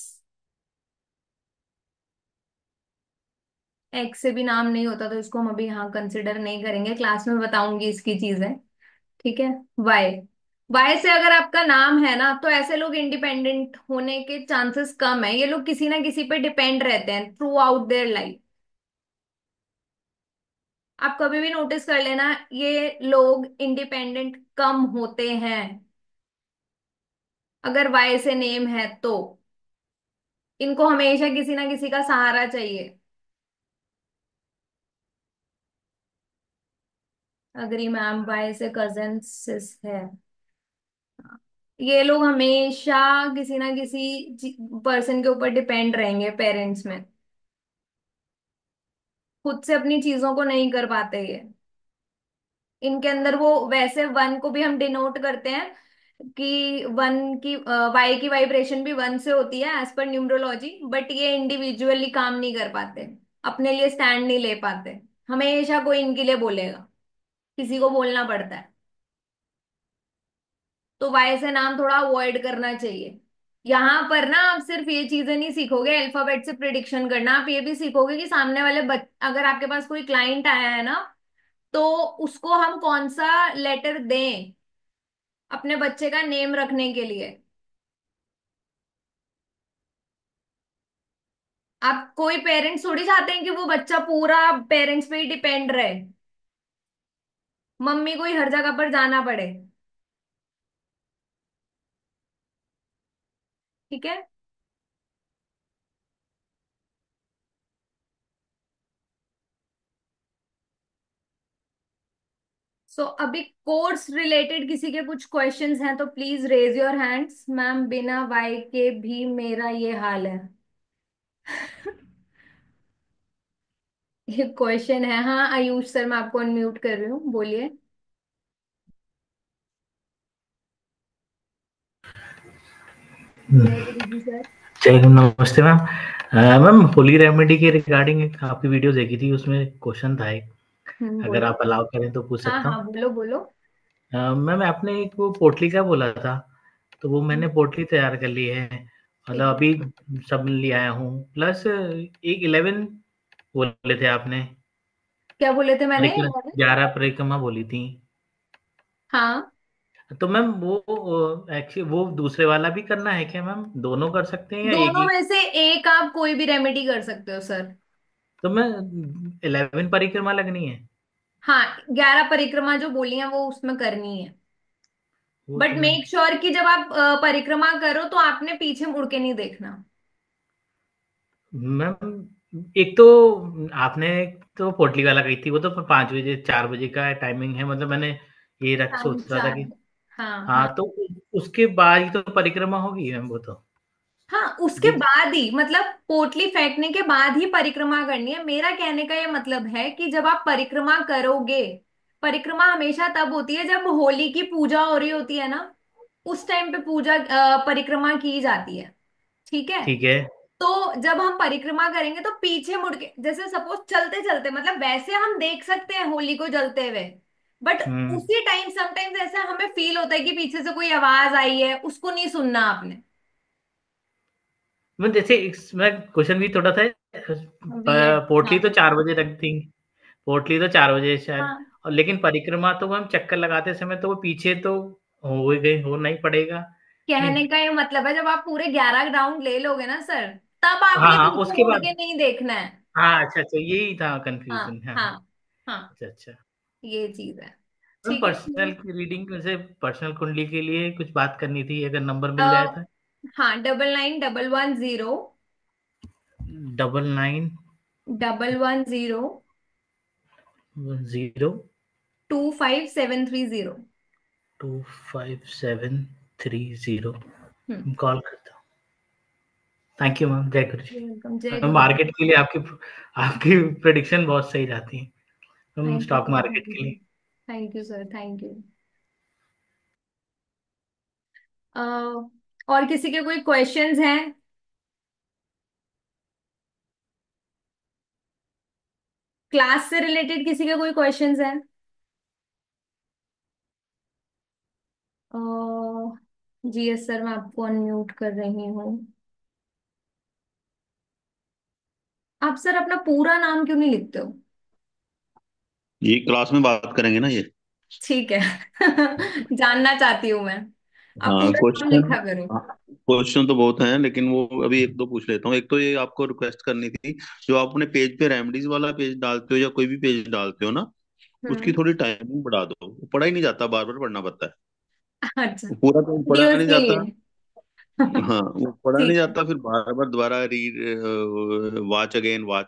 एक्स से भी नाम नहीं होता तो इसको हम अभी यहाँ कंसिडर नहीं करेंगे, क्लास में बताऊंगी इसकी चीजें। ठीक है। वाई। वाई से अगर आपका नाम है ना, तो ऐसे लोग इंडिपेंडेंट होने के चांसेस कम है, ये लोग किसी ना किसी पे डिपेंड रहते हैं थ्रू आउट देयर लाइफ। आप कभी भी नोटिस कर लेना, ये लोग इंडिपेंडेंट कम होते हैं अगर वाई से नेम है तो। इनको हमेशा किसी ना किसी का सहारा चाहिए। अग्री मैम, वाई से कजन है। ये लोग हमेशा किसी ना किसी पर्सन के ऊपर डिपेंड रहेंगे, पेरेंट्स में। खुद से अपनी चीजों को नहीं कर पाते ये। इनके अंदर वो, वैसे वन को भी हम डिनोट करते हैं कि वन की, वाई की वाइब्रेशन भी वन से होती है एज पर न्यूमरोलॉजी, बट ये इंडिविजुअली काम नहीं कर पाते, अपने लिए स्टैंड नहीं ले पाते। हमेशा कोई इनके लिए बोलेगा, किसी को बोलना पड़ता है। तो वाई से नाम थोड़ा अवॉइड करना चाहिए। यहाँ पर ना आप सिर्फ ये चीजें नहीं सीखोगे अल्फाबेट से प्रिडिक्शन करना, आप ये भी सीखोगे कि सामने वाले अगर आपके पास कोई क्लाइंट आया है ना, तो उसको हम कौन सा लेटर दें अपने बच्चे का नेम रखने के लिए। आप कोई पेरेंट्स थोड़ी चाहते हैं कि वो बच्चा पूरा पेरेंट्स पे ही डिपेंड रहे, मम्मी को ही हर जगह पर जाना पड़े। ठीक है। सो अभी कोर्स रिलेटेड किसी के कुछ क्वेश्चंस हैं तो please raise your hands. Ma'am बिना वाई के भी मेरा ये हाल है। ये क्वेश्चन है, हाँ आयुष सर, मैं आपको अनम्यूट कर रही हूँ, बोलिए। जय गुरु जी सर। जय गुरु, नमस्ते मैम। मैम होली रेमेडी के रिगार्डिंग एक आपकी वीडियो देखी थी, उसमें क्वेश्चन था एक, अगर बोलिए। आप अलाउ करें तो पूछ हाँ सकता हाँ, हूँ। बोलो बोलो। मैम आपने एक वो पोटली का बोला था, तो वो हम्म, मैंने पोटली तैयार कर ली है, ठीक मतलब है। अभी सब ले आया हूँ, प्लस एक 11 बोले थे आपने, क्या बोले थे मैंने? परिक्रमा 11 परिक्रमा बोली थी। हाँ, तो मैम वो एक्चुअली वो दूसरे वाला भी करना है क्या मैम, दोनों कर सकते हैं या एक दोनों ही? में से एक आप कोई भी रेमेडी कर सकते हो सर। तो मैं 11 परिक्रमा लगनी है, हाँ, 11 परिक्रमा जो बोली है वो उसमें करनी है। वो बट तो मैं मेक श्योर कि जब आप परिक्रमा करो तो आपने पीछे मुड़ के नहीं देखना। मैम एक तो आपने तो पोटली वाला गई थी, वो तो 5 बजे 4 बजे का टाइमिंग है, मतलब मैंने ये रख शाम सोच रहा था 4। कि हाँ हाँ, हाँ। तो उसके बाद ही तो परिक्रमा होगी मैम, वो तो हाँ, उसके जिस बाद ही, मतलब पोटली फेंकने के बाद ही परिक्रमा करनी है। मेरा कहने का ये मतलब है कि जब आप परिक्रमा करोगे, परिक्रमा हमेशा तब होती है जब होली की पूजा हो रही होती है ना, उस टाइम पे पूजा परिक्रमा की जाती है। ठीक है। ठीक है। तो जब हम परिक्रमा करेंगे तो पीछे मुड़ के, जैसे सपोज चलते चलते, मतलब वैसे हम देख सकते हैं होली को जलते हुए, बट हम्म। उसी टाइम समटाइम्स ऐसा हमें फील होता है कि पीछे से कोई आवाज आई है, उसको नहीं सुनना आपने। मैं जैसे मैं क्वेश्चन भी थोड़ा था, वियर्ड। पोटली हाँ तो 4 बजे रख थी, पोटली तो 4 बजे शायद, हाँ। और लेकिन परिक्रमा तो मैम चक्कर लगाते समय तो वो पीछे तो हो ही गई, होना ही पड़ेगा नहीं? कहने का ये मतलब है, जब आप पूरे 11 राउंड ले लोगे ना सर, तब हाँ आपने हाँ, पीछे उसके मुड़ बाद, के नहीं देखना है। हाँ अच्छा अच्छा, यही था हाँ कंफ्यूजन, हाँ हाँ। हाँ हाँ। अच्छा अच्छा। ये चीज है। मैम ठीक है। पर्सनल रीडिंग में से पर्सनल कुंडली के लिए कुछ बात करनी थी, अगर नंबर अ, मिल जाए तो। हाँ, 991110 99 111 0 25730। 25730, हम्म। कॉल करता हूँ। थैंक यू मैम, जय गुरु वेलकम, जय जी। गुरु। मार्केट के लिए आपकी आपकी प्रेडिक्शन बहुत सही जाती है ma'am, thank you stock sir, market thank you के सर। लिए। Thank you sir, thank you. और किसी के कोई क्वेश्चंस हैं? क्लास से रिलेटेड किसी के कोई क्वेश्चंस हैं? जी यस सर, मैं आपको अनम्यूट कर रही हूँ। आप सर अपना पूरा नाम क्यों नहीं लिखते हो? ये क्लास में बात करेंगे ना ये। ठीक है। जानना चाहती हूँ मैं। आप हाँ पूरा नाम क्वेश्चन। लिखा करो। क्वेश्चन तो बहुत हैं, लेकिन वो अभी एक दो पूछ लेता हूँ। एक तो ये आपको रिक्वेस्ट करनी थी, जो आप अपने पेज पे रेमेडीज वाला पेज डालते हो या कोई भी पेज डालते हो ना, उसकी हम्म। थोड़ी टाइमिंग बढ़ा दो। वो पढ़ा ही नहीं जाता, बार बार पढ़ना पड़ता है। अच्छा, वो पूरा पेज पढ़ा वीडियोस नहीं के जाता। लिए। हाँ, वो पढ़ा नहीं ठीक है। जाता, फिर बार बार दोबारा रीड, वॉच अगेन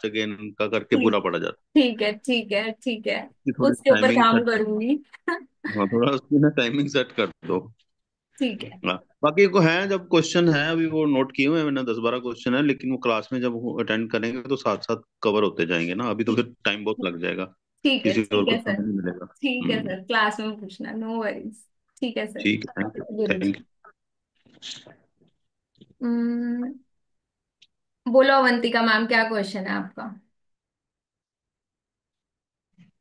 का करके ठीक पूरा पढ़ा जाता ठीक है। ठीक है। ठीक है। है। उसकी थोड़ी उसके ऊपर टाइमिंग काम सेट। करूंगी। हाँ, थोड़ा उसकी ना टाइमिंग सेट कर दो। ठीक है। हाँ, बाकी को है, जब क्वेश्चन है अभी वो नोट किए हुए हैं मैंने, 10-12 क्वेश्चन है, लेकिन वो क्लास में जब अटेंड करेंगे तो साथ साथ कवर होते जाएंगे ना, अभी तो फिर टाइम बहुत लग जाएगा। ठीक है। किसी और ठीक को है सर। समय नहीं मिलेगा। ठीक है सर, क्लास में पूछना, नो वरीज। ठीक है सर। ठीक है, थैंक यू। गुरु थैंक जी। हम्म, बोलो अवंतिका मैम, क्या क्वेश्चन है आपका?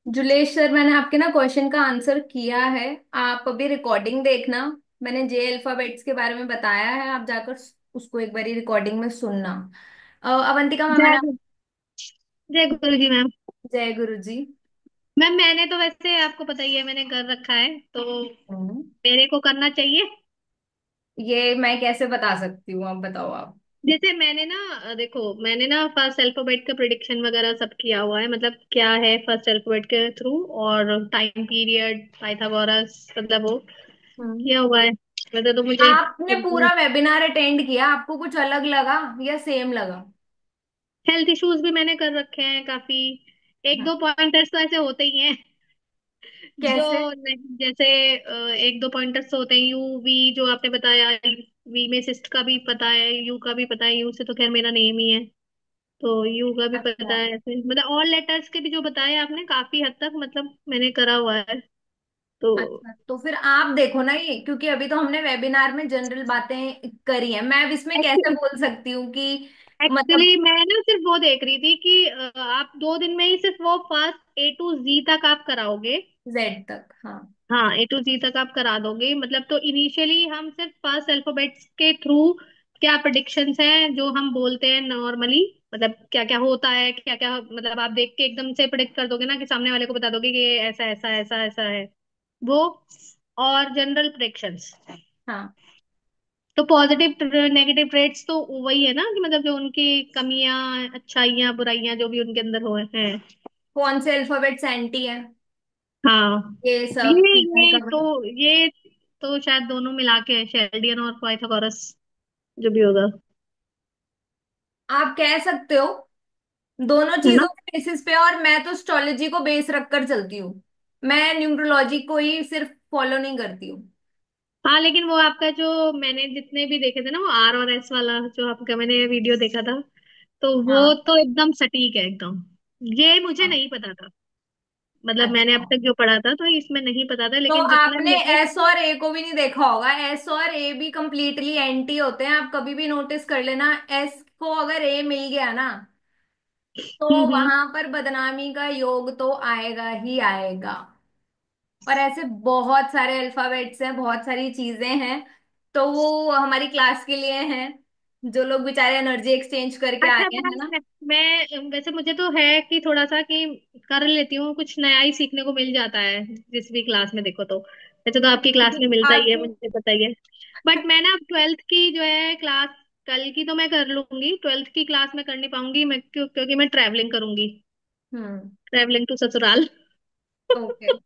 जुलेश सर, मैंने आपके ना क्वेश्चन का आंसर किया है। आप अभी रिकॉर्डिंग देखना। मैंने जे अल्फाबेट्स के बारे में बताया है, आप जाकर उसको एक बारी रिकॉर्डिंग में सुनना। अवंतिका मैम, जय मैंने जय गुरु जी मैम। जय गुरु जी। मैम मैंने तो वैसे आपको पता ही है मैंने कर रखा है तो हम्म, मेरे को करना चाहिए। ये मैं कैसे बता सकती हूँ, आप बताओ आप। जैसे मैंने ना देखो मैंने ना फर्स्ट अल्फाबेट का प्रिडिक्शन वगैरह सब किया हुआ है, मतलब क्या है फर्स्ट अल्फाबेट के थ्रू, और टाइम पीरियड पाइथागोरस मतलब वो हम्म। किया हुआ है। वैसे तो मुझे आपने पूरा वेबिनार अटेंड किया, आपको कुछ अलग लगा या सेम लगा? हेल्थ इश्यूज भी मैंने कर रखे हैं काफी। एक हाँ। दो पॉइंटर्स तो ऐसे होते ही हैं जो कैसे? नहीं, जैसे एक दो पॉइंटर्स तो होते हैं। यू वी जो आपने बताया, वी में सिस्ट का भी पता है, यू का भी पता है, यू से तो खैर मेरा नेम ही है, तो यू का भी पता अच्छा। है। ऐसे मतलब ऑल लेटर्स के भी जो बताया आपने काफी हद तक मतलब मैंने करा हुआ है तो। अच्छा, तो फिर आप देखो ना ये, क्योंकि अभी तो हमने वेबिनार में जनरल बातें करी हैं, मैं अब इसमें कैसे बोल सकती हूँ कि मतलब एक्चुअली मैं ना सिर्फ वो देख रही थी कि आप 2 दिन में ही सिर्फ वो फर्स्ट ए टू जी तक आप कराओगे। जेड तक, हाँ। हाँ ए टू जी तक आप करा दोगे मतलब, तो इनिशियली हम सिर्फ फर्स्ट अल्फाबेट्स के थ्रू क्या प्रेडिक्शंस हैं जो हम बोलते हैं नॉर्मली, मतलब क्या क्या होता है, क्या क्या मतलब आप देख के एकदम से प्रेडिक्ट कर दोगे ना कि सामने वाले को बता दोगे कि ये ऐसा ऐसा ऐसा ऐसा है वो, और जनरल प्रेडिक्शंस। हाँ, तो पॉजिटिव नेगेटिव ट्रेड्स तो वही है ना कि मतलब जो उनकी कमियां अच्छाइयां बुराइयां जो भी उनके अंदर हो हैं। कौन से अल्फाबेट्स एंटी है, हाँ ये सब ये चीजें कवर। ये तो शायद दोनों मिला के है, शेल्डियन और पाइथागोरस जो भी होगा, आप कह सकते हो दोनों है ना। चीजों के बेसिस पे, और मैं तो एस्ट्रोलॉजी को बेस रखकर चलती हूँ। मैं न्यूमरोलॉजी को ही सिर्फ फॉलो नहीं करती हूँ। हाँ लेकिन वो आपका जो मैंने जितने भी देखे थे ना वो आर और एस वाला जो आपका मैंने वीडियो देखा था, तो वो हाँ। तो एकदम सटीक है एकदम। ये मुझे हाँ। नहीं पता था, मतलब मैंने अब अच्छा, तक जो पढ़ा था तो इसमें नहीं पता था, तो लेकिन जितना आपने मैंने। एस और ए को भी नहीं देखा होगा। एस और ए भी कंप्लीटली एंटी होते हैं, आप कभी भी नोटिस कर लेना। एस को अगर ए मिल गया ना, तो हम्म। वहां पर बदनामी का योग तो आएगा ही आएगा। और ऐसे बहुत सारे अल्फाबेट्स हैं, बहुत सारी चीजें हैं, तो वो हमारी क्लास के लिए हैं, जो लोग बेचारे एनर्जी एक्सचेंज करके अच्छा आए हैं ना। मैं वैसे मुझे तो है कि थोड़ा सा कि कर लेती हूँ, कुछ नया ही सीखने को मिल जाता है जिस भी क्लास में देखो तो। वैसे तो आपकी क्लास में मिलता ही है, आपकी मुझे पता ही है। बट मैं ना अब ट्वेल्थ की जो है क्लास, कल की तो मैं कर लूंगी, ट्वेल्थ की क्लास में कर नहीं पाऊंगी मैं क्योंकि मैं ट्रैवलिंग करूंगी, हम्म। ट्रैवलिंग टू ससुराल। ओके।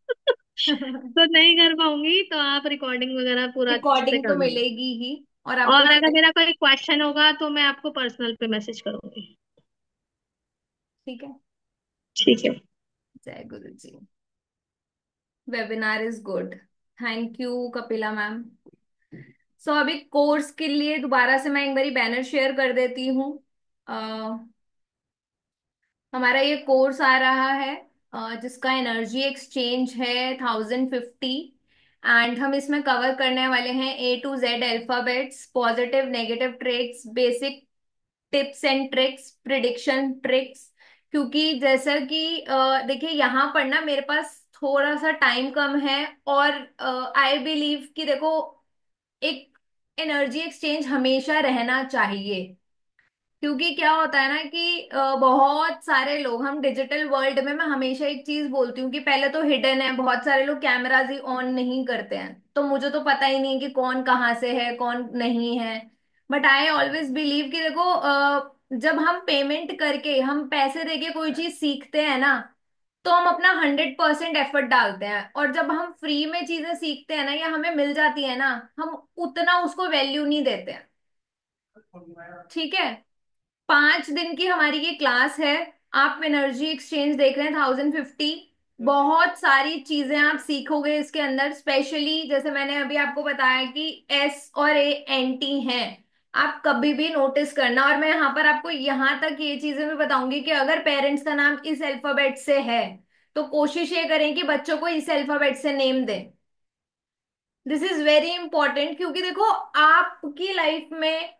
तो नहीं कर पाऊंगी, तो आप रिकॉर्डिंग वगैरह पूरा अच्छे से रिकॉर्डिंग तो कर लेना। मिलेगी ही, और आपको और अगर मेरा कोई क्वेश्चन होगा तो मैं आपको पर्सनल पे मैसेज करूंगी। ठीक है। ठीक है। जय गुरु जी। Webinar is good. Thank you Kapila ma'am. So अभी कोर्स के लिए दोबारा से मैं एक बारी बैनर शेयर कर देती हूँ। हमारा ये कोर्स आ रहा है, जिसका एनर्जी एक्सचेंज है 1050, एंड हम इसमें कवर करने वाले हैं A to Z alphabets, positive negative traits, basic tips and tricks, prediction tricks. क्योंकि जैसा कि देखिए यहाँ पर ना मेरे पास थोड़ा सा टाइम कम है, और आई बिलीव कि देखो एक एनर्जी एक्सचेंज हमेशा रहना चाहिए। क्योंकि क्या होता है ना कि बहुत सारे लोग, हम डिजिटल वर्ल्ड में, मैं हमेशा एक चीज बोलती हूँ कि पहले तो हिडन है, बहुत सारे लोग कैमराज ही ऑन नहीं करते हैं, तो मुझे तो पता ही नहीं है कि कौन कहाँ से है कौन नहीं है। बट आई ऑलवेज बिलीव कि देखो जब हम पेमेंट करके, हम पैसे देके कोई चीज सीखते हैं ना, तो हम अपना 100% एफर्ट डालते हैं, और जब हम फ्री में चीजें सीखते हैं ना या हमें मिल जाती है ना, हम उतना उसको वैल्यू नहीं देते हैं। ठीक है। 5 दिन की हमारी ये क्लास है। आप एनर्जी एक्सचेंज देख रहे हैं 1050। बहुत सारी चीजें आप सीखोगे इसके अंदर, स्पेशली जैसे मैंने अभी आपको बताया कि एस और ए एंटी हैं। आप कभी भी नोटिस करना, और मैं यहाँ पर आपको यहाँ तक ये चीजें भी बताऊंगी कि अगर पेरेंट्स का नाम इस अल्फाबेट से है, तो कोशिश ये करें कि बच्चों को इस अल्फाबेट से नेम दें। दिस इज वेरी इंपॉर्टेंट, क्योंकि देखो आपकी लाइफ में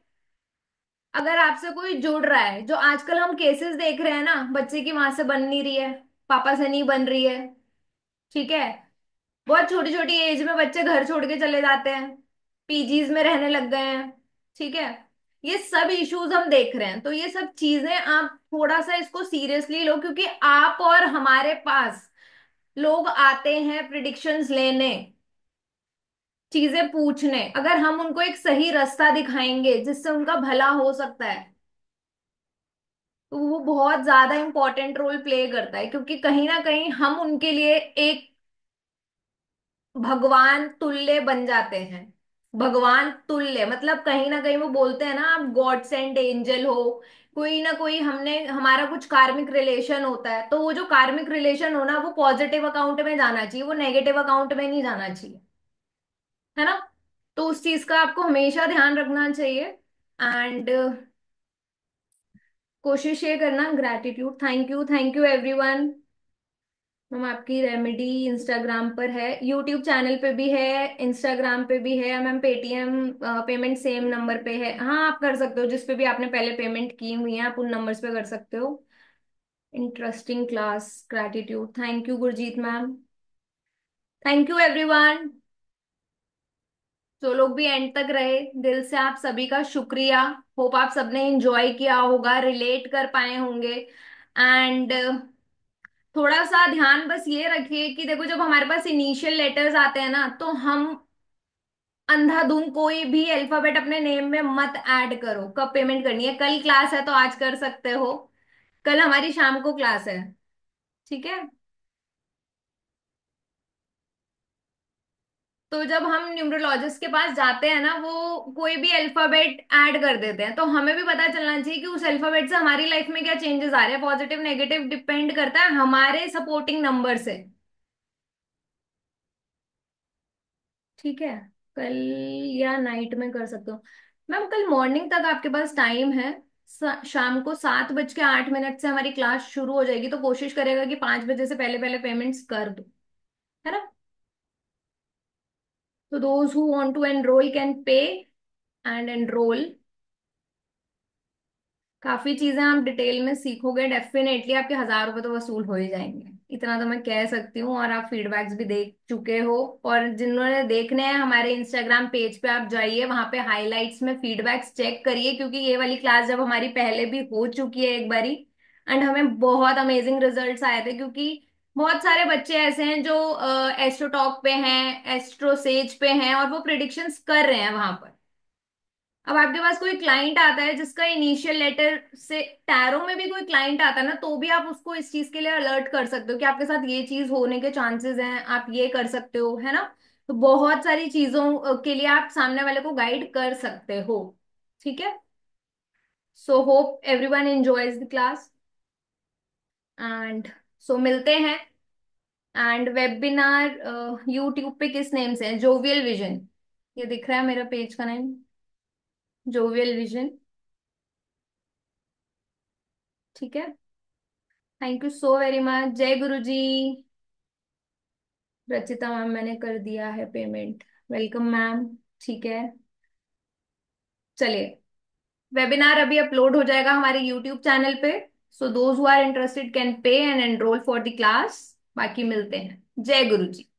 अगर आपसे कोई जुड़ रहा है, जो आजकल हम केसेस देख रहे हैं ना, बच्चे की माँ से बन नहीं रही है, पापा से नहीं बन रही है। ठीक है। बहुत छोटी छोटी एज में बच्चे घर छोड़ के चले जाते हैं, पीजीज में रहने लग गए हैं। ठीक है। ये सब इश्यूज हम देख रहे हैं, तो ये सब चीजें आप थोड़ा सा इसको सीरियसली लो, क्योंकि आप और हमारे पास लोग आते हैं प्रिडिक्शंस लेने, चीजें पूछने। अगर हम उनको एक सही रास्ता दिखाएंगे जिससे उनका भला हो सकता है, तो वो बहुत ज्यादा इंपॉर्टेंट रोल प्ले करता है, क्योंकि कहीं ना कहीं हम उनके लिए एक भगवान तुल्य बन जाते हैं। भगवान तुल्य मतलब कहीं ना कहीं वो बोलते हैं ना, आप गॉड सेंड एंजल हो। कोई ना कोई, हमने हमारा कुछ कार्मिक रिलेशन होता है, तो वो जो कार्मिक रिलेशन हो ना, वो पॉजिटिव अकाउंट में जाना चाहिए, वो नेगेटिव अकाउंट में नहीं जाना चाहिए। है ना। तो उस चीज का आपको हमेशा ध्यान रखना चाहिए। एंड कोशिश ये करना, gratitude, thank you everyone. Ma'am आपकी रेमेडी इंस्टाग्राम पर है, यूट्यूब चैनल पे भी है, इंस्टाग्राम पे भी है ma'am. Paytm payment same number पे है, हाँ आप कर सकते हो, जिस पे भी आपने पहले पेमेंट की हुई है आप उन नंबर्स पे कर सकते हो। Interesting class, gratitude, thank you Gurjeet ma'am. Thank you everyone, जो लोग भी एंड तक रहे, दिल से आप सभी का शुक्रिया। होप आप सबने एंजॉय किया होगा, रिलेट कर पाए होंगे। एंड थोड़ा सा ध्यान बस ये रखिए कि देखो जब हमारे पास इनिशियल लेटर्स आते हैं ना, तो हम अंधाधुंध कोई भी अल्फाबेट अपने नेम में मत ऐड करो। कब पेमेंट करनी है? कल क्लास है तो आज कर सकते हो, कल हमारी शाम को क्लास है। ठीक है। तो जब हम न्यूमरोलॉजिस्ट के पास जाते हैं ना, वो कोई भी अल्फाबेट ऐड कर देते हैं, तो हमें भी पता चलना चाहिए कि उस अल्फाबेट से हमारी लाइफ में क्या चेंजेस आ रहे हैं। पॉजिटिव नेगेटिव डिपेंड करता है हमारे सपोर्टिंग नंबर से। ठीक है। कल या नाइट में कर सकते हो मैम, कल मॉर्निंग तक आपके पास टाइम है। शाम को 7:08 से हमारी क्लास शुरू हो जाएगी, तो कोशिश करेगा कि 5 बजे से पहले पहले पेमेंट्स कर दो। है ना। तो those who want to enrol can pay and enrol. काफी चीजें आप डिटेल में सीखोगे, डेफिनेटली आपके 1000 रुपए तो वसूल हो ही जाएंगे, इतना तो मैं कह सकती हूँ। और आप फीडबैक्स भी देख चुके हो, और जिन्होंने देखने हैं हमारे इंस्टाग्राम पेज पे आप जाइए, वहां पे हाइलाइट्स में फीडबैक्स चेक करिए, क्योंकि ये वाली क्लास जब हमारी पहले भी हो चुकी है एक बारी, एंड हमें बहुत अमेजिंग रिजल्ट्स आए थे। क्योंकि बहुत सारे बच्चे ऐसे हैं जो एस्ट्रोटॉक पे हैं, एस्ट्रोसेज पे हैं, और वो प्रिडिक्शंस कर रहे हैं वहां पर। अब आपके पास कोई क्लाइंट आता है जिसका इनिशियल लेटर से टैरो में भी कोई क्लाइंट आता है ना, तो भी आप उसको इस चीज के लिए अलर्ट कर सकते हो कि आपके साथ ये चीज होने के चांसेस हैं, आप ये कर सकते हो। है ना। तो बहुत सारी चीजों के लिए आप सामने वाले को गाइड कर सकते हो। ठीक है। So hope everyone enjoys the class, and so मिलते हैं। एंड वेबिनार यूट्यूब पे किस नेम से है? जोवियल विजन, ये दिख रहा है मेरा पेज का नेम, जोवियल विजन। ठीक है। Thank you so very much. जय गुरु जी। रचिता मैम, मैंने कर दिया है पेमेंट। Welcome ma'am. ठीक है, चलिए। वेबिनार अभी अपलोड हो जाएगा हमारे यूट्यूब चैनल पे। So those who are interested can pay and enrol for the class. बाकी मिलते हैं। जय गुरु जी।